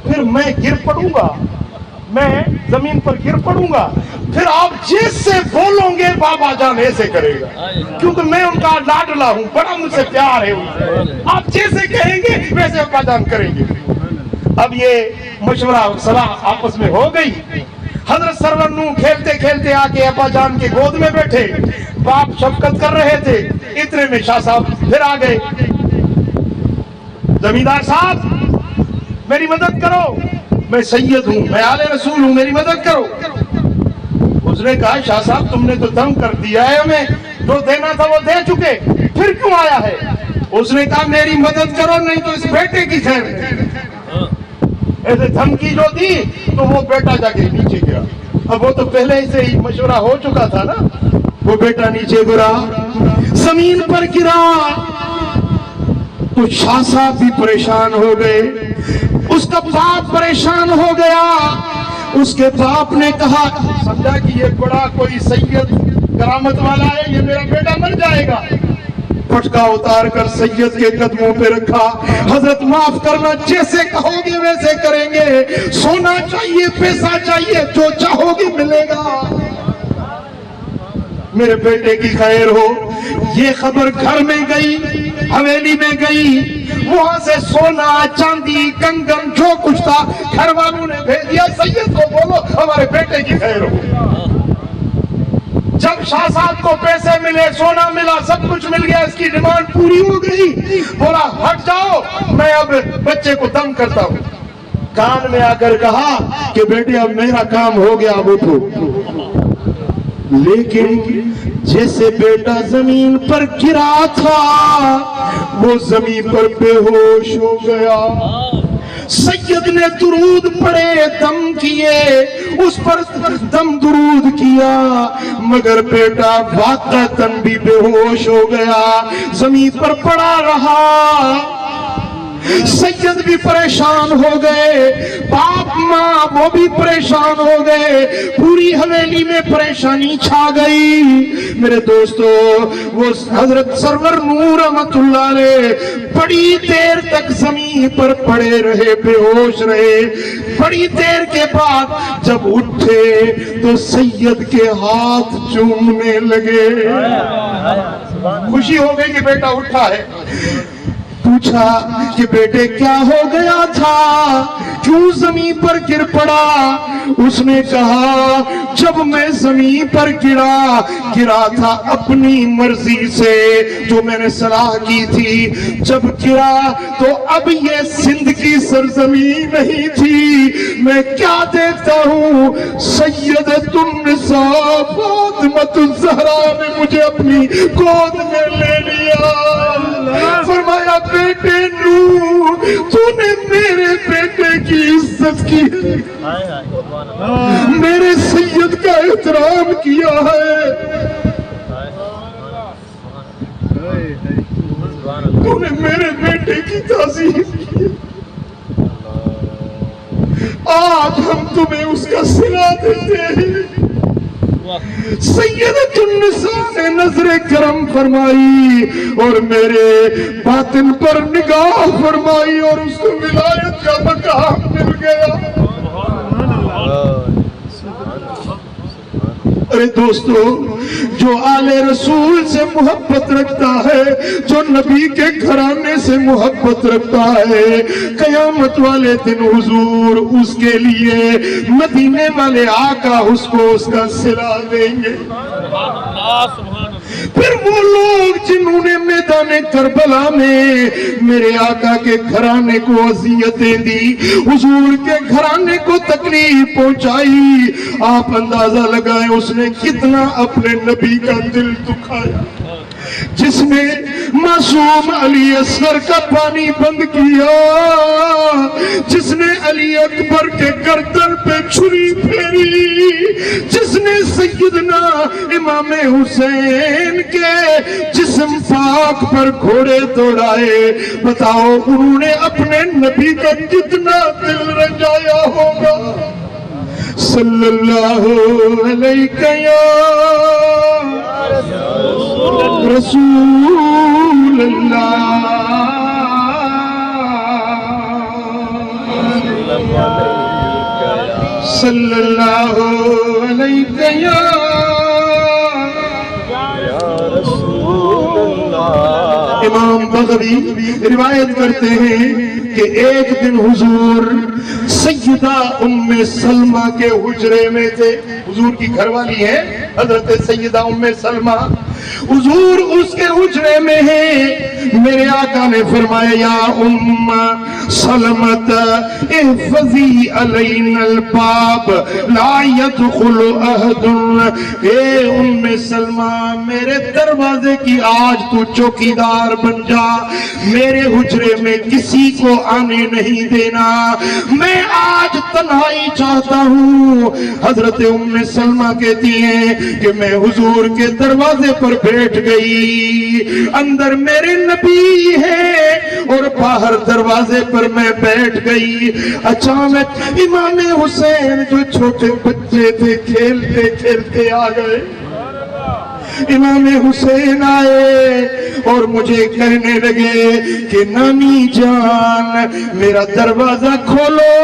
پھر میں گر پڑوں گا، میں زمین پر گر پڑوں گا، پھر آپ جیسے بولو گے بابا جان ایسے کرے گا، کیونکہ میں ان کا لاڈلا ہوں، بڑا مجھ سے پیار ہے ان سے، آپ جیسے کہیں گے ویسے ابا جان کریں گے۔ اب یہ مشورہ صلاح آپس میں ہو گئی۔ حضرت سرور نو کھیلتے کھیلتے آ کے ابا جان کے گود میں بیٹھے، باپ شفقت کر رہے تھے، اتنے میں شاہ صاحب پھر آ گئے، زمیندار صاحب میری مدد کرو، میں سید ہوں، میں آل رسول ہوں، میری مدد کرو۔ اس نے کہا شاہ صاحب تم نے تو دم کر دیا ہے، ہمیں جو دینا تھا وہ دے چکے، پھر کیوں آیا ہے؟ اس نے کہا میری مدد کرو نہیں تو اس بیٹے کی خیر نہیں۔ ایسے دھمکی جو دی تو وہ بیٹا جا کے نیچے گیا، اب وہ تو پہلے سے ہی مشورہ ہو چکا تھا نا، وہ بیٹا نیچے گرا، زمین پر گرا تو شاہ صاحب بھی پریشان ہو گئے، اس کا باپ پریشان ہو گیا۔ اس کے باپ نے کہا سمجھا کہ یہ بڑا کوئی سید کرامت والا ہے، یہ میرا بیٹا مر جائے گا، پٹکا اتار کر سید کے قدموں پہ رکھا، حضرت معاف کرنا، جیسے کہو گے ویسے کریں گے، سونا چاہیے پیسہ چاہیے جو چاہو گے ملے گا، میرے بیٹے کی خیر ہو۔ یہ خبر گھر میں گئی، حویلی میں گئی، وہاں سے سونا چاندی کنگن جو کچھ تھا گھر والوں نے بھیج دیا، سید کو بولو ہمارے بیٹے کی خیر ہو۔ جب شاہ صاحب کو پیسے ملے، سونا ملا، سب کچھ مل گیا، اس کی ڈیمانڈ پوری ہو گئی، بولا ہٹ جاؤ میں اب بچے کو دم کرتا ہوں۔ کان میں آ کر کہا کہ بیٹے اب میرا کام ہو گیا، اب اٹھو۔ لیکن جیسے بیٹا زمین پر گرا تھا وہ زمین پر بے ہوش ہو گیا۔ سید نے درود پڑھے، دم کیے، اس پر دم درود کیا، مگر بیٹا واقعتاً بھی بے ہوش ہو گیا، زمین پر پڑا رہا۔ سید بھی پریشان ہو گئے، باپ ماں وہ بھی پریشان ہو گئے، پوری حویلی میں پریشانی چھا گئی۔ میرے دوستو وہ حضرت سرور نور رحمت اللہ علیہ بڑی دیر تک زمین پر پڑے رہے، بے ہوش رہے، بڑی دیر کے بعد جب اٹھے تو سید کے ہاتھ چومنے لگے، خوشی ہو گئی کہ بیٹا اٹھا ہے۔ پوچھا کہ بیٹے کیا ہو گیا تھا، کیوں زمین پر گر پڑا؟ اس نے کہا جب میں زمین پر گرا تھا اپنی مرضی سے، جو میں نے صلاح کی تھی، جب گرا تو اب یہ سندھ کی سرزمین نہیں تھی، میں کیا دیکھتا ہوں سیدۃ النساء فاطمۃ الزہرا نے مجھے اپنی گود میں لے لیا۔ فرمایا بیٹے نو تو نے میرے بیٹے کی عزت کی ہے، میرے سید کا احترام کیا ہے، تو نے میرے بیٹے کی تعظیم کی، آج ہم تمہیں اس کا صلہ دیتے ہیں۔ سیدۃ النساء نے نظر کرم فرمائی اور میرے باطن پر نگاہ فرمائی اور اس کو ولایت کا مقام مل گیا۔ ارے دوستو جو آل رسول سے محبت رکھتا ہے، جو نبی کے گھرانے سے محبت رکھتا ہے، قیامت والے دن حضور اس کے لیے مدینے والے آقا اس کو اس کا صلہ دیں گے۔ پھر وہ لوگ جنہوں نے میدان کربلا میں میرے آقا کے گھرانے کو اذیتیں دی، حضور کے گھرانے کو تکلیف پہنچائی، آپ اندازہ لگائیں اس نے کتنا اپنے نبی کا دل دکھایا، جس نے معصوم علی اصغر کا پانی بند کیا، جس نے علی اکبر کے گردن پہ چھری پھیری، جس نے سیدنا امام حسین کے جسم پاک پر گھوڑے دوڑائے، بتاؤ انہوں نے اپنے نبی کا کتنا دل رنجایا ہوگا۔ صلی اللہ علیہ یا رسول اللہ صلی اللہ علیہ یا امام بغوی روایت کرتے ہیں کہ ایک دن حضور سیدہ ام سلمہ کے حجرے میں تھے. حضور کی گھر والی ہے حضرت سیدہ ام سلمہ. حضور اس کے حجرے میں ہیں. میرے آقا نے فرمایا یا ام سلمت احفظی علینا الباب لا يدخل احد. اے ام سلمہ میرے دروازے کی آج تو چوکیدار بن جا, میرے حجرے میں کسی کو آنے نہیں دینا, میں آج تنہائی چاہتا ہوں. حضرت ام سلمہ کہتی ہیں کہ میں حضور کے دروازے پر بیٹھ گئی, اندر میرے نبی ہے اور باہر دروازے پر میں بیٹھ گئی. اچانک امام حسین جو چھوٹے بچے تھے کھیلتے کھیلتے آ گئے. امام حسین آئے اور مجھے کہنے لگے کہ نانی جان میرا دروازہ کھولو,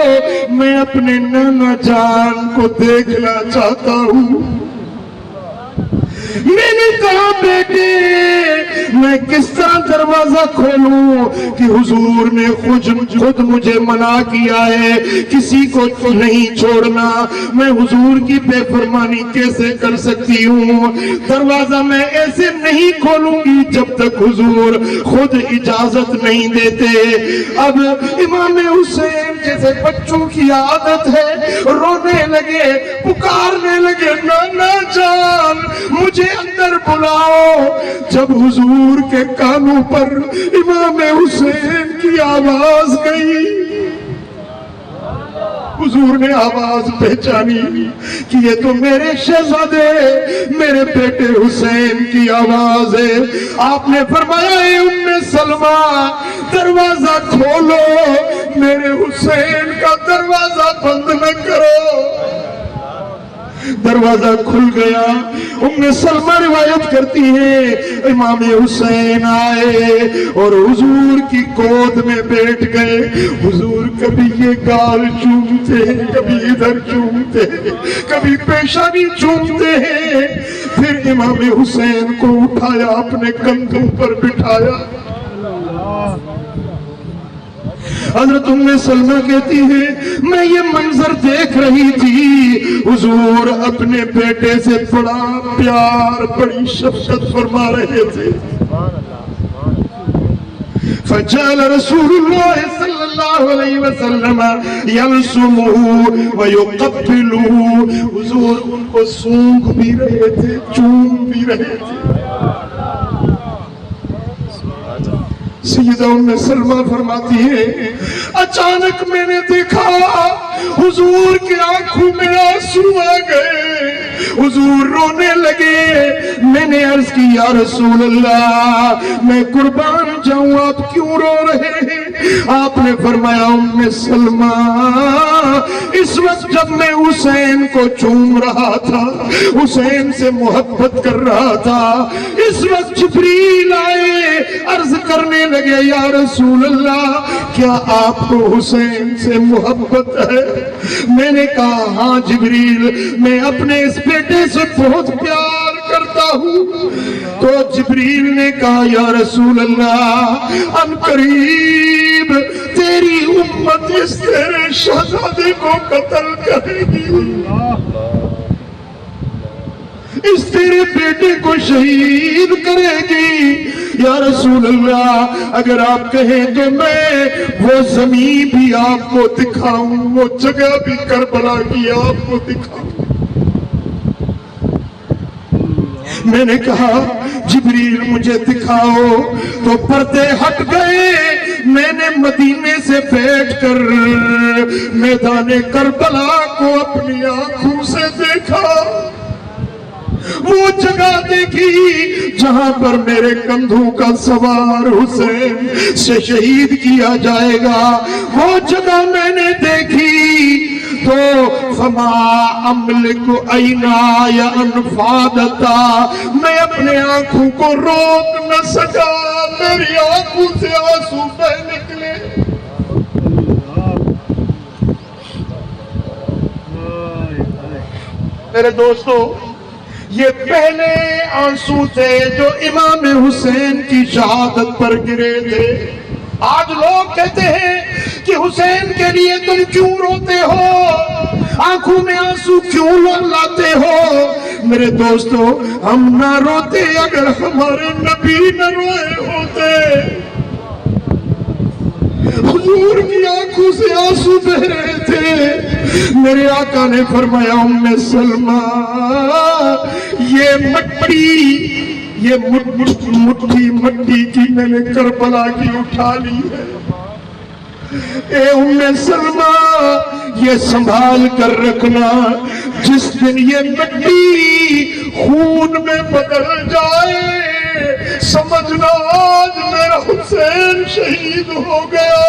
میں اپنے نانا جان کو دیکھنا چاہتا ہوں. میں نے کہا بیٹے میں کس طرح دروازہ کھولوں کہ حضور نے خود مجھے منع کیا ہے کسی کو نہیں چھوڑنا, میں حضور کی بے فرمانی کیسے کر سکتی ہوں. دروازہ میں ایسے نہیں کھولوں گی جب تک حضور خود اجازت نہیں دیتے. اب امام حسین جیسے بچوں کی عادت ہے رونے لگے, پکارنے لگے نانا جان مجھے اندر بلاؤ. جب حضور کے کانوں پر امام حسین کی آواز گئی, حضور نے آواز پہچانی کہ یہ تو میرے شہزادے میرے بیٹے حسین کی آواز ہے. آپ نے فرمایا اے ام سلمہ دروازہ کھولو, میرے حسین کا دروازہ بند نہ کرو. دروازہ کھل گیا. ام سلمہ روایت کرتی ہیں امام حسین آئے اور حضور کی گود میں بیٹھ گئے. حضور کبھی یہ گال چومتے ہیں, کبھی ادھر چومتے ہیں, کبھی پیشانی چومتے ہیں. پھر امام حسین کو اٹھایا, اپنے کندھوں پر بٹھایا. حضرت ام سلمہ کہتی ہے میں یہ منظر دیکھ رہی تھی, حضور اپنے بیٹے سے بڑا پیار بڑی شفقت فرما رہے تھے. فجعل رسول اللہ صلی اللہ علیہ وسلم یلسمہ ویقبلہ. حضور ان کو سونگھ بھی رہے تھے, چوم بھی رہے تھے. سیدہ ام سلمہ فرماتی ہے اچانک میں نے دیکھا حضور کی آنکھوں میں آنسو آ گئے, حضور رونے لگے. میں نے عرض کی یا رسول اللہ میں قربان جاؤں آپ کیوں رو رہے ہیں؟ آپ نے فرمایا ام سلمہ اس وقت جب میں حسین کو چوم رہا تھا, حسین سے محبت کر رہا تھا, اس وقت جبریل آئے عرض کرنے لگے یا رسول اللہ کیا آپ کو حسین سے محبت ہے؟ میں نے کہا ہاں جبریل میں اپنے اس بیٹے سے بہت پیار کرتا ہوں. تو جبریل نے کہا یا رسول اللہ ان قریب تیری امت اس تیرے شہزادے کو قتل کرے گی, اس تیرے بیٹے کو شہید کرے گی. یا رسول اللہ اگر آپ کہیں تو میں وہ زمین بھی آپ کو دکھاؤں, وہ جگہ بھی کربلا کی آپ کو دکھاؤں. میں نے کہا جبریل مجھے دکھاؤ. تو پردے ہٹ گئے. میں نے مدینے سے بیٹھ کر میدان کربلا کو اپنی آنکھوں سے دیکھا, وہ جگہ دیکھی جہاں پر میرے کندھوں کا سوار حسین سے شہید کیا جائے گا. وہ جگہ میں نے دیکھی تو فما املک عینای انفادتا، میں اپنے آنکھوں کو روک نہ سکا، میری آنکھوں سے آنسو بہ نکلے۔ میرے دوستو، یہ پہلے آنسو تھے جو امام حسین کی شہادت پر گرے تھے۔ آج لوگ کہتے ہیں کہ حسین کے لیے تم کیوں روتے ہو، آنکھوں میں آنسو کیوں لاتے ہو؟ میرے دوستو، ہم نہ روتے اگر ہمارے نبی نہ روئے ہوتے۔ حضور کی آنکھوں سے آنسو بہ رہے تھے۔ میرے آقا نے فرمایا ام سلمہ، یہ مٹی، یہ مٹھی مٹی کی میں نے کربلا کی اٹھا لی ہے، اے ام سلمہ یہ سنبھال کر رکھنا، جس دن یہ مٹی خون میں بدل جائے سمجھنا آج میرا حسین شہید ہو گیا۔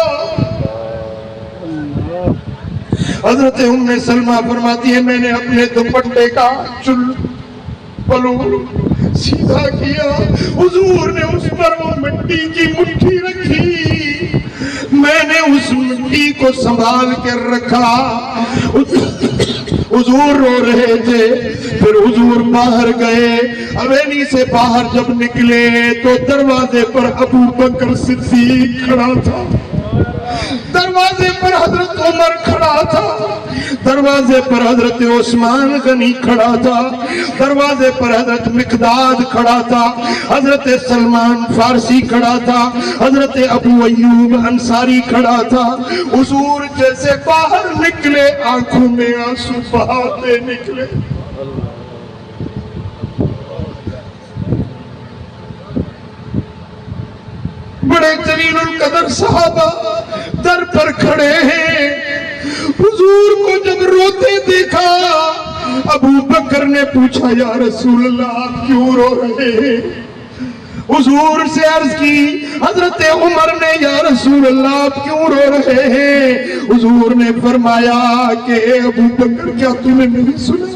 حضرت ام سلمہ فرماتی ہے میں نے اپنے دوپٹے کا پلو سیدھا کیا، حضور نے اس پر وہ مٹی کی مٹھی رکھی، میں نے اس مٹی کو سنبھال کر رکھا۔ حضور رو رہے تھے، پھر حضور باہر گئے، حویلی سے باہر جب نکلے تو دروازے پر ابو بکر صدیق کھڑا تھا، دروازے پر حضرت عمر کھڑا تھا، دروازے پر حضرت عثمان غنی کھڑا تھا، دروازے پر حضرت مقداد کھڑا تھا، حضرت سلمان فارسی کھڑا تھا، حضرت ابو ایوب انصاری کھڑا تھا۔ حضور جیسے باہر نکلے آنکھوں میں آنسو بہاتے نکلے۔ بڑے جلیل القدر صحابہ در پر کھڑے ہیں، حضور کو جب روتے دیکھا، ابو بکر نے پوچھا یا رسول اللہ آپ کیوں رو رہے ہیں؟ حضور سے عرض کی، حضرت عمر نے یا رسول اللہ آپ کیوں رو رہے ہیں؟ حضور نے فرمایا کہ اے ابو بکر کیا تو نے نہیں سنا،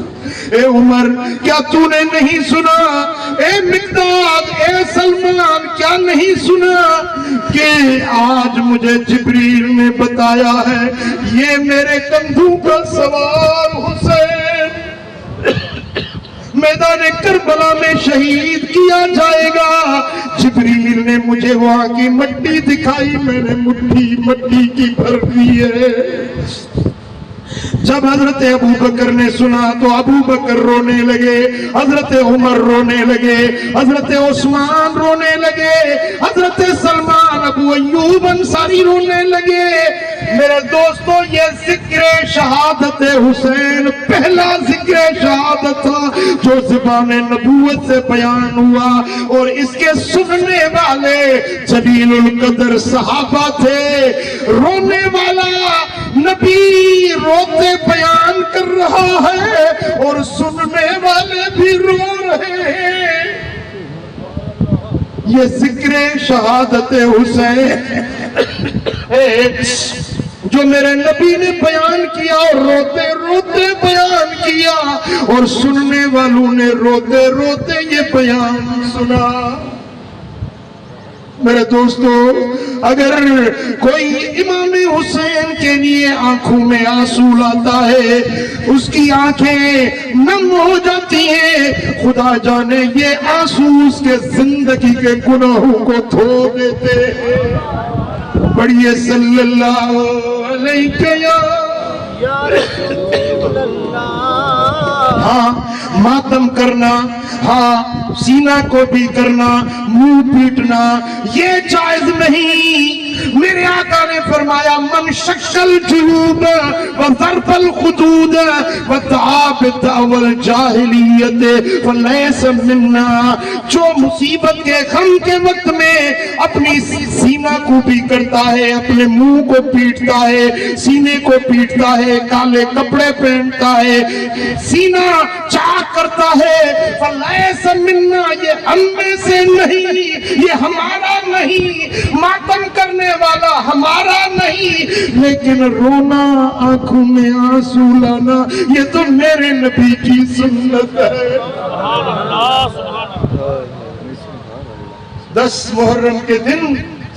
اے عمر کیا تو نے نہیں سنا، اے مقداد، اے سلمان کیا نہیں سنا کہ آج مجھے جبریل نے بتایا ہے یہ میرے کندھوں پر سوار حسین میدان کربلا میں شہید کیا جائے گا۔ جبریل نے مجھے وہاں کی مٹی دکھائی، میں نے مٹی کی بھر دی ہے۔ جب حضرت ابو بکر نے سنا تو ابو بکر رونے لگے، حضرت عمر رونے لگے، حضرت عثمان رونے لگے، حضرت سلمان ابو ایوب انصاری رونے لگے۔ میرے دوستو، یہ ذکر شہادت حسین پہلا ذکر شہادت تھا جو زبان نبوت سے بیان ہوا، اور اس کے سننے والے جلیل القدر صحابہ تھے۔ رونے والا نبی روتے بیان کر رہا ہے اور سننے والے بھی رو رہے ہیں۔ یہ ذکر شہادت حسین جو میرے نبی نے بیان کیا اور روتے روتے بیان کیا، اور سننے والوں نے روتے روتے یہ بیان سنا۔ میرے دوستو، اگر کوئی امام حسین کے لیے آنکھوں میں آنسو لاتا ہے، اس کی آنکھیں نم ہو جاتی ہیں، خدا جانے یہ آنسو اس کے زندگی کے گناہوں کو دھو دیتے ہیں۔ پڑھیے صلی اللہ علیہ یا رسول اللہ۔ ہاں، ماتم کرنا، ہاں سینہ کو بھی کرنا، منہ پیٹنا یہ جائز نہیں۔ میرے آقا نے فرمایا من شکل جیوب وضرب الخدود ودعا بدعوى الجاہلیت فلیس منا، جو مصیبت کے غم کے وقت میں اپنی سینہ کو بھی کرتا ہے، اپنے منہ کو پیٹتا ہے، سینے کو پیٹتا ہے، کالے کپڑے پہنتا ہے، سینہ چاک کرتا ہے، فلیس منا، یہ ہم میں سے نہیں، یہ ہمارا نہیں، ماتم کرنے والا ہمارا نہیں، لیکن رونا، آنکھوں میں آنسو لانا، یہ تو میرے نبی کی سنت ہے۔ 10 محرم کے دن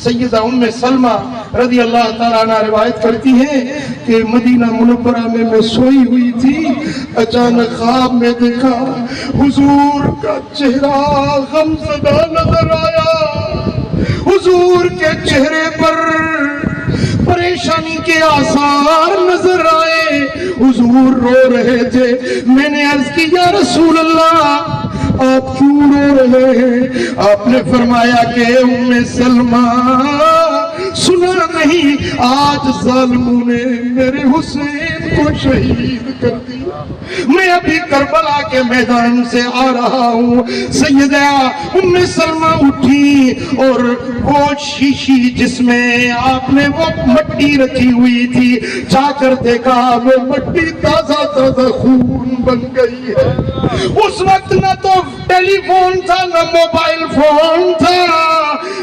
سیدہ ام سلمہ رضی اللہ تعالیٰ عنہ روایت کرتی ہیں کہ مدینہ منورہ میں سوئی ہوئی تھی، اچانک خواب میں دیکھا حضور کا چہرہ غمزدہ نظر آیا، حضور کے چہرے پر پریشانی کے آثار نظر آئے، حضور رو رہے تھے۔ میں نے عرض کی یا رسول اللہ آپ کیوں رو رہے ہیں؟ آپ نے فرمایا کہ ام سلمہ سنا نہیں، آج ظالموں نے میرے حسین کو شہید کر دیا، میں ابھی کربلا کے میدان سے آ رہا ہوں۔ سیدہ ام سلمہ اٹھی اور وہ شیشی جس میں آپ نے وہ مٹی رکھی ہوئی تھی، جا کر دیکھا وہ مٹی تازہ تازہ خون بن گئی ہے۔ اس وقت نہ تو ٹیلی فون تھا نہ موبائل فون تھا،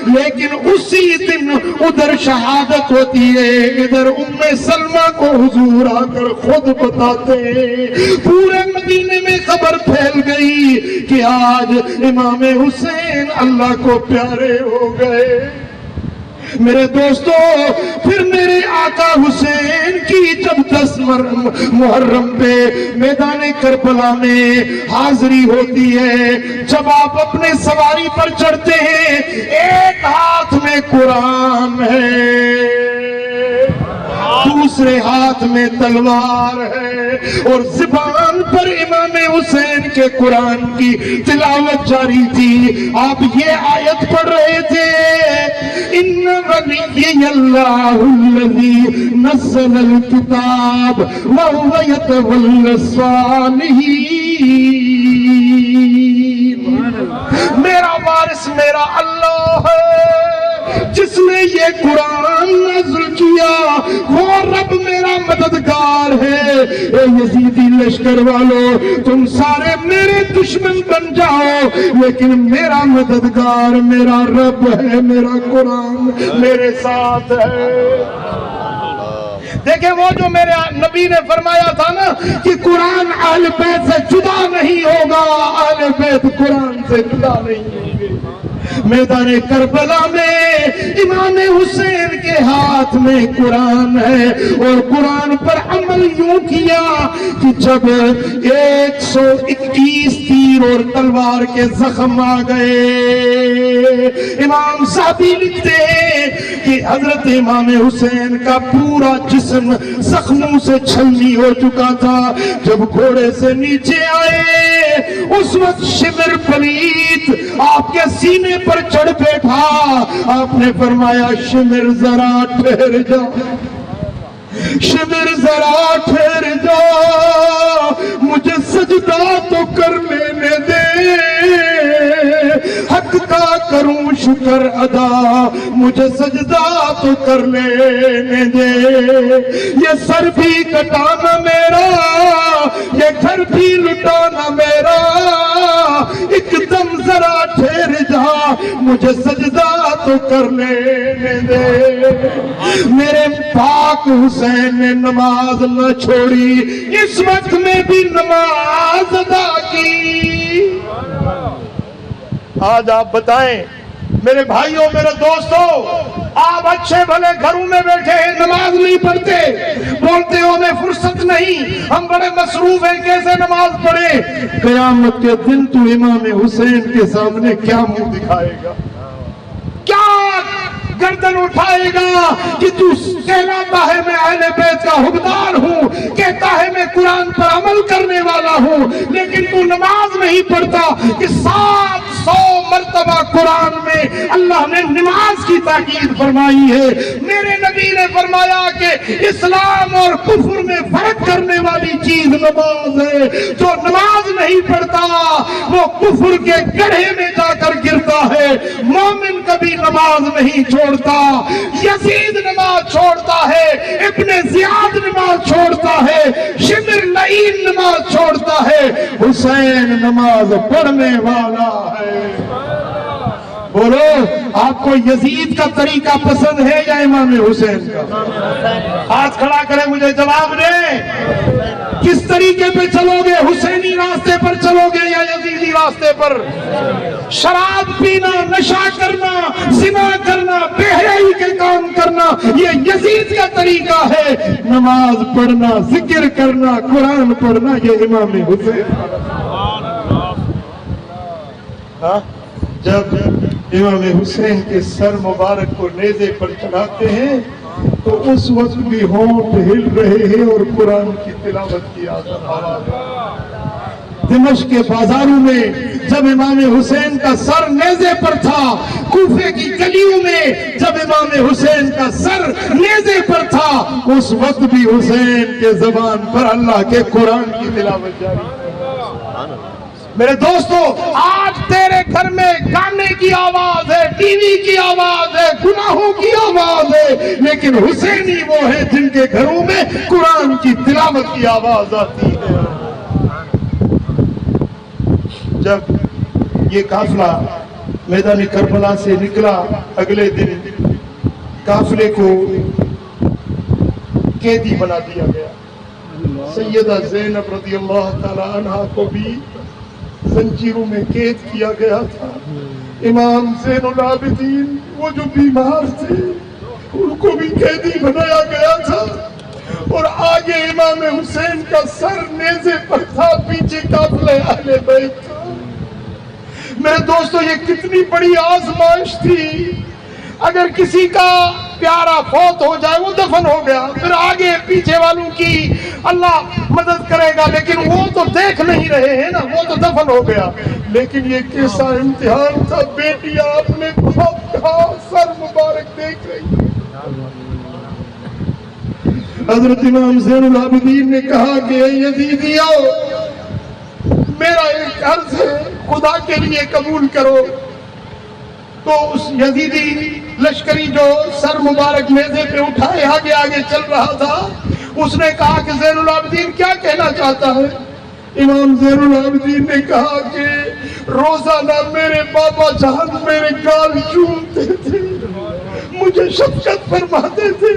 لیکن اسی دن ادھر شہادت ہوتی ہے، ادھر ام سلمہ کو حضور آ کر خود بتاتے ہیں۔ پورے مدینے میں خبر پھیل گئی کہ آج امام حسین اللہ کو پیارے ہو گئے۔ میرے دوستو، پھر میرے آقا حسین کی جب 10 محرم پہ میدان کربلا میں حاضری ہوتی ہے، جب آپ اپنے سواری پر چڑھتے ہیں، ایک ہاتھ میں قرآن ہے، دوسرے ہاتھ میں تلوار ہے، اور زبان پر امام حسین کے قرآن کی تلاوت جاری تھی۔ آپ یہ آیت پڑھ رہے تھے، ان ولی اللہ الذی نزل الکتاب وهو یتولی الصالحین، میرا وارث میرا اللہ ہے جس نے یہ قرآن نازل کیا، وہ رب میرا مددگار ہے۔ اے یزیدی لشکر والو، تم سارے میرے دشمن بن جاؤ، لیکن میرا مددگار میرا رب ہے، میرا قرآن میرے ساتھ ہے۔ دیکھیں وہ جو میرے نبی نے فرمایا تھا نا کہ قرآن اہل بیت سے جدا نہیں ہوگا، اہل بیت قرآن سے جدا نہیں ہوں گے۔ میدان کربلا میں امام حسین کے ہاتھ میں قرآن ہے، اور قرآن پر عمل یوں کیا کہ جب 121 تیر اور تلوار کے زخم آ گئے، امام صاحبی لکھتے ہیں کہ حضرت امام حسین کا پورا جسم زخموں سے چھلنی ہو چکا تھا۔ جب گھوڑے سے نیچے آئے، اس وقت شمر پلیت آپ کے سینے پر چڑھ بیٹھا۔ آپ نے فرمایا شمر ذرا ٹھہر جا، شمر ذرا ٹھہر جا، مجھے سجدہ تو کر لینے دے، حق کا کروں شکر ادا، مجھے سجدہ تو کر لینے دے۔ یہ سر بھی کٹانا میرا، یہ گھر بھی لٹانا میرا، ایک دم ذرا ٹھہر جا، مجھے سجدہ تو کر لینے دے۔ میرے پاک حسین نے نماز نہ چھوڑی، اس وقت میں بھی نماز ادا کی۔ آج آپ بتائیں میرے بھائیوں، میرے دوستوں، آپ اچھے بھلے گھروں میں بیٹھے ہیں، نماز نہیں پڑھتے، بولتے ہو ہمیں فرصت نہیں، ہم بڑے مصروف ہیں، کیسے نماز پڑھیں؟ قیامت کے دن تو امام حسین کے سامنے کیا منہ دکھائے گا، کیا گردن اٹھائے گا کہ تو کہلاتا ہے میں اہل بیت کا حقدار ہوں، کہتا ہے میں قرآن پر عمل کرنے والا ہوں، لیکن تو نماز نہیں پڑھتا۔ کہ 700 مرتبہ قرآن میں اللہ نے نماز کی تاکید فرمائی ہے۔ میرے نبی نے فرمایا کہ اسلام اور کفر میں فرق کرنے والی چیز نماز ہے، جو نماز نہیں پڑھتا وہ کفر کے گڑھے میں جا کر گرتا ہے۔ مومن کبھی نماز نہیں چھوڑتا، یزید نماز چھوڑتا ہے، ابن زیاد نماز چھوڑتا ہے، شمر لعین نماز چھوڑتا ہے، حسین نماز پڑھنے والا ہے۔ بولو آپ کو یزید کا طریقہ پسند ہے یا امام حسین کا؟ ہاتھ کھڑا کرے مجھے جواب دیں، کس طریقے پہ چلو گے؟ حسینی راستے پر چلو گے یا یزیدی راستے پر؟ شراب پینا، نشہ کرنا، زنا کرنا، بے حیائی کے کام کرنا، یہ یزید کا طریقہ ہے۔ نماز پڑھنا، ذکر کرنا، قرآن پڑھنا، یہ امام حسین۔ جب امام حسین کے سر مبارک کو نیزے پر چڑھاتے ہیں تو اس وقت بھی ہونٹ ہل رہے ہیں اور قرآن کی تلاوت کی آواز۔ دمشق کے بازاروں میں جب امام حسین کا سر نیزے پر تھا، کوفے کی گلیوں میں جب امام حسین کا سر نیزے پر تھا، اس وقت بھی حسین کے زبان پر اللہ کے قرآن کی تلاوت جاری تھی۔ میرے دوستو، آج تیرے گھر میں گانے کی آواز ہے، ٹی وی کی آواز ہے، گناہوں کی آواز ہے، لیکن حسینی وہ ہیں جن کے گھروں میں قرآن کی تلاوت کی آواز آتی ہے۔ جب یہ قافلہ میدان کربلا سے نکلا، اگلے دن قافلے کو قیدی بنا دیا گیا۔ سیدہ زینب رضی اللہ تعالی عنہ کو بھی زنجیروں میں قید کیا گیا تھا۔ امام زین العابدین وہ جو بیمار تھے ان کو بھی قیدی بنایا گیا تھا، اور آگے امام حسین کا سر نیزے پر تھا، پیچھے قافلہ اہل بیت تھا۔ میرے دوستو، یہ کتنی بڑی آزمائش تھی۔ اگر کسی کا پیارا فوت ہو جائے وہ دفن ہو گیا، پھر آگے پیچھے والوں کی اللہ مدد کرے گا، لیکن وہ تو دیکھ نہیں رہے ہیں نا، وہ تو دفن ہو گیا۔ لیکن یہ کیسا امتحان تھا، بیٹیاں اپنے باپ کا سر مبارک دیکھ رہی۔ حضرت امام زین العابدین نے کہا کہ اے یزیدیو، میرا ایک عرض ہے، خدا کے لیے قبول کرو۔ تو اس یزیدی لشکری جو سر مبارک نیزے پہ اٹھائے آگے آگے چل رہا تھا، اس نے کہا کہ زین العابدین کیا کہنا چاہتا ہے؟ امام زین العابدین نے کہا کہ روزانہ میرے بابا جان میرے گال چومتے تھے، مجھے شفقت فرماتے تھے،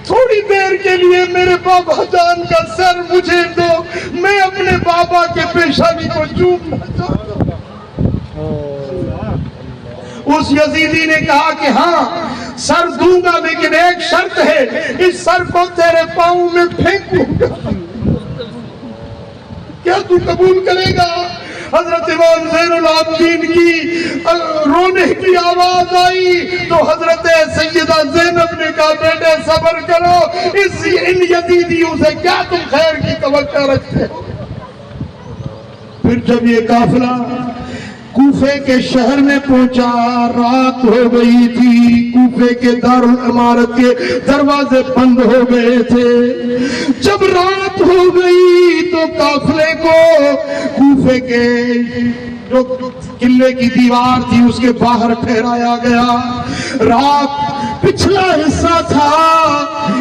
تھوڑی دیر کے لیے میرے بابا جان کا سر مجھے دو، میں اپنے بابا کے پیشانی کو چومنا چاہتا ہوں۔ اس یزیدی نے کہا کہ ہاں سر دوں گا، لیکن ایک شرط ہے، اس سر کو تیرے پاؤں میں پھینکوں گا، کیا تو قبول کرے گا؟ حضرت امام زین العابدین کی رونے کی آواز آئی تو حضرت سیدہ زینب نے کہا بیٹے صبر کرو، ان یزیدیوں سے کیا تم خیر کی توقع رکھتے ہو؟ پھر جب یہ قافلہ کوفے کے شہر میں پہنچا، رات ہو گئی تھی، کوفے کے دارالعمارت کے دروازے بند ہو گئے تھے۔ جب رات ہو گئی تو قافلے کو کوفے کے جو قلعے کی دیوار تھی اس کے باہر ٹھہرایا گیا۔ رات پچھلا حصہ تھا،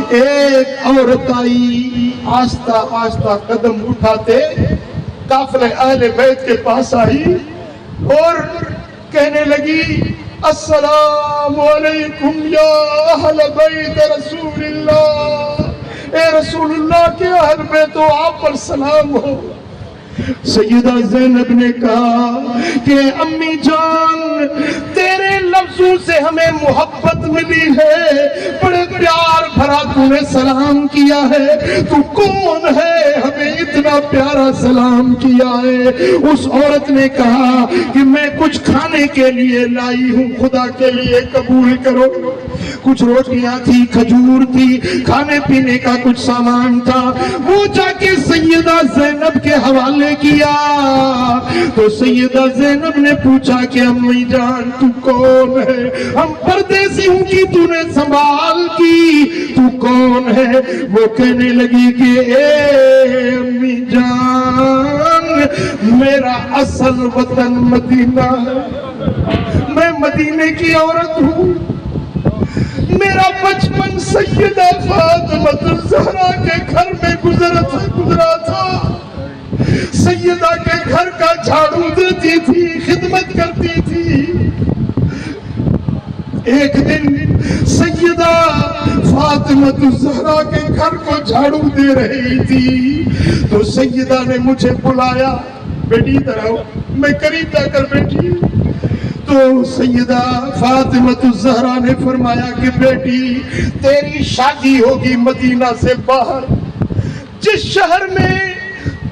ایک عورت آئی، آہستہ آہستہ قدم اٹھاتے قافلہ اہل بیت کے پاس آئی اور کہنے لگی السلام علیکم یا اہل بیت رسول اللہ، اے رسول اللہ کے اہل بیت ہو، آپ پر سلام ہو۔ سیدہ زینب نے کہا کہ امی جان تیرے لفظوں سے ہمیں محبت ملی ہے، بڑے پیار بھرا تو نے سلام کیا ہے، تو کون ہے ہمیں اتنا پیارا سلام کیا ہے؟ اس عورت نے کہا کہ میں کچھ کھانے کے لیے لائی ہوں، خدا کے لیے قبول کرو۔ کچھ روٹیاں تھی، کھجور تھی، کھانے پینے کا کچھ سامان تھا، وہ جا کے سیدہ زینب کے حوالے کیا تو سیدہ زینب نے پوچھا کہ امی جان تو کون ہے؟ ہم پردیسی ہوں کی تو نے سنبھال کی، تو کون ہے؟ وہ کہنے لگی کہ اے امی جان میرا اصل وطن مدینہ ہے، میں مدینے کی عورت ہوں، میرا بچپن سیدہ فاطمہ الزہرا کے گھر میں گزرا تھا، سیدہ کے گھر کا جھاڑو دیتی تھی، خدمت کرتی تھی، ایک دن سیدہ فاطمہ الزہرا کے گھر کو جھاڑو دے رہی تھی تو سیدہ نے مجھے بلایا، بیٹی ادھر آؤ، میں قریب جا کر بیٹھی تو سیدہ فاطمہ الزہرا نے فرمایا کہ بیٹی تیری شادی ہوگی مدینہ سے باہر، جس شہر میں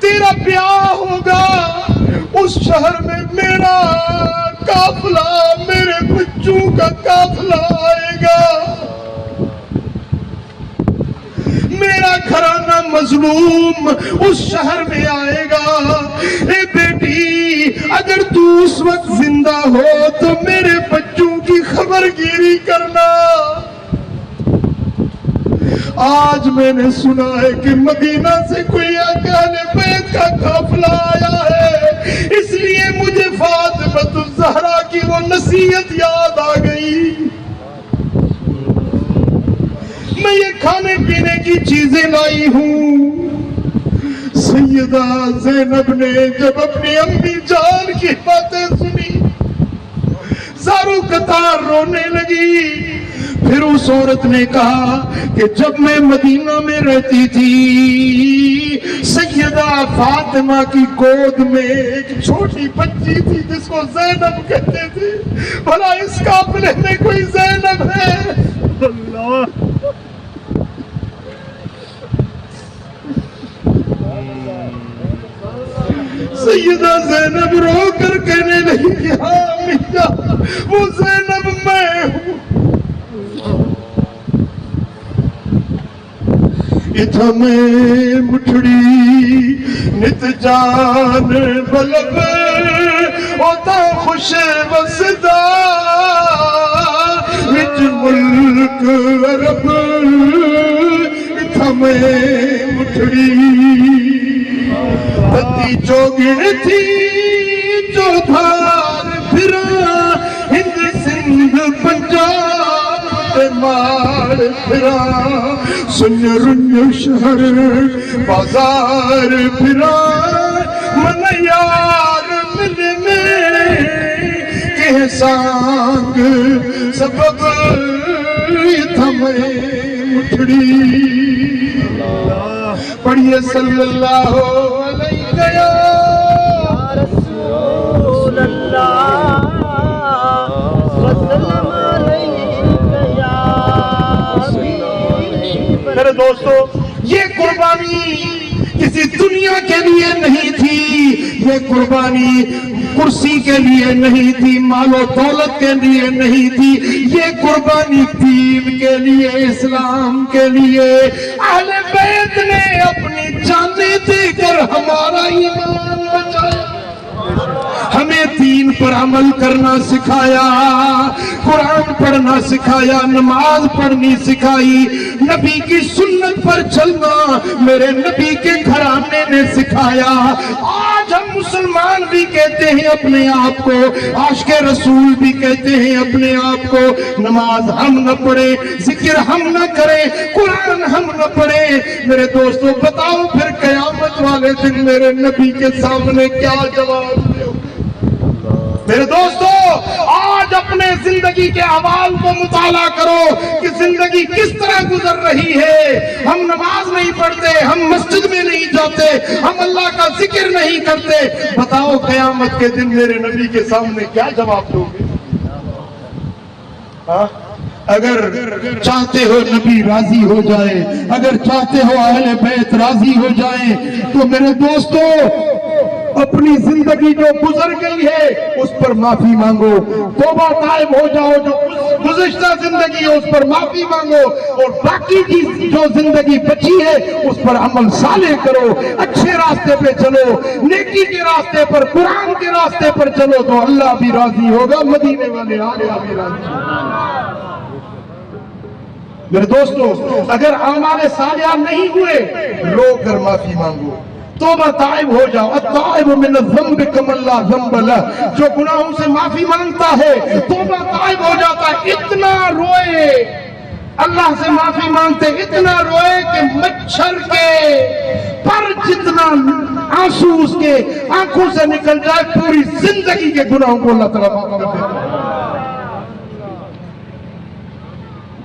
تیرا بیاہ ہوگا اس شہر میں میرا قافلہ، میرے بچوں کا قافلہ آئے گا، میرا گھرانہ مظلوم اس شہر میں آئے گا۔ اے بیٹی اگر تو اس وقت زندہ ہو تو میرے بچوں کی خبر گیری کرنا۔ آج میں نے سنا ہے کہ مدینہ سے کوئی اہل بیت کا قافلہ آیا ہے، اس لیے مجھے فاطمہ الزہرا کی وہ نصیحت یاد آ گئی۔ میں یہ کھانے پینے کی چیزیں لائی ہوں۔ سیدہ زینب نے جب اپنی امی جان کی باتیں سنی زاروں قطار رونے لگی۔ پھر اس عورت نے کہا کہ جب میں مدینہ میں رہتی تھی سیدہ فاطمہ کی گود میں ایک چھوٹی بچی تھی جس کو زینب کہتے تھے، بھلا اس قافلے میں کوئی زینب ہے؟ اللہ سیدہ زینب رو کر کہنے لگی کہ ہاں امی جان وہ زینب میں ہوں۔ اتھا میں مٹھڑی نت جان بلب اوتا خوش وسدا وچ ملک عرب اتھا میں مٹھڑی پتی چوگن تھی جو دھار پھرا ہند سندھ پنجاب مار پھرا سن رن شہر بازار پھرا من یار ملنے کہ سانگ سبب تھمے مٹھڑی۔ پڑھیے صلی اللہ علیہ یا رسول اللہ وسلم علیہ یا حبیب۔ میرے دوستو یہ قربانی کسی دنیا کے لیے نہیں تھی، یہ قربانی کرسی کے لیے نہیں تھی، مال و دولت کے لیے نہیں تھی، یہ قربانی دین کے لیے، اسلام کے لیے۔ اہل بیت نے اپنی جانیں دے کر ہمارا ایمان بچایا، ہمیں دین پر عمل کرنا سکھایا، قرآن پڑھنا سکھایا، نماز پڑھنی سکھائی، نبی کی سنت پر چلنا میرے نبی کے گھرانے نے سکھایا۔ آج ہم مسلمان بھی کہتے ہیں اپنے آپ کو، عاشق رسول بھی کہتے ہیں اپنے آپ کو، نماز ہم نہ پڑھیں، ذکر ہم نہ کریں، قرآن ہم نہ پڑھیں۔ میرے دوستو بتاؤ پھر قیامت والے دن میرے نبی کے سامنے کیا جواب دے؟ میرے دوستو آج اپنے زندگی کے احوال کو مطالعہ کرو کہ زندگی کس طرح گزر رہی ہے۔ ہم نماز نہیں پڑھتے، ہم مسجد میں نہیں جاتے، ہم اللہ کا ذکر نہیں کرتے۔ بتاؤ قیامت کے دن میرے نبی کے سامنے کیا جواب دو گے؟ اگر چاہتے ہو نبی راضی ہو جائے، اگر چاہتے ہو اہل بیت راضی ہو جائیں تو میرے دوستو اپنی زندگی جو گزر گئی ہے اس پر معافی مانگو، توبہ طائب ہو جاؤ، جو گزشتہ زندگی ہے اس پر معافی مانگو، اور باقی کی جو زندگی بچی ہے اس پر عمل صالح کرو، اچھے راستے پہ چلو، نیکی کے راستے پر، قرآن کے راستے پر چلو تو اللہ بھی راضی ہوگا، مدینے والے آقا بھی راضی ہوگا۔ میرے دوستو اگر اعمال صالحہ نہیں ہوئے رو کر معافی مانگو، توبہ طائب ہو جاؤ۔ الطائب من الذنب کمن لا ذنب لہ، جو گناہوں سے معافی مانگتا ہے توبہ طائب ہو جاتا ہے۔ اتنا روئے اللہ سے معافی مانگتے، اتنا روئے کہ مچھر کے پر جتنا آنسو اس کے آنکھوں سے نکل جائے، پوری زندگی کے گناہوں کو اللہ تعالیٰ معاف کر دیتا ہے۔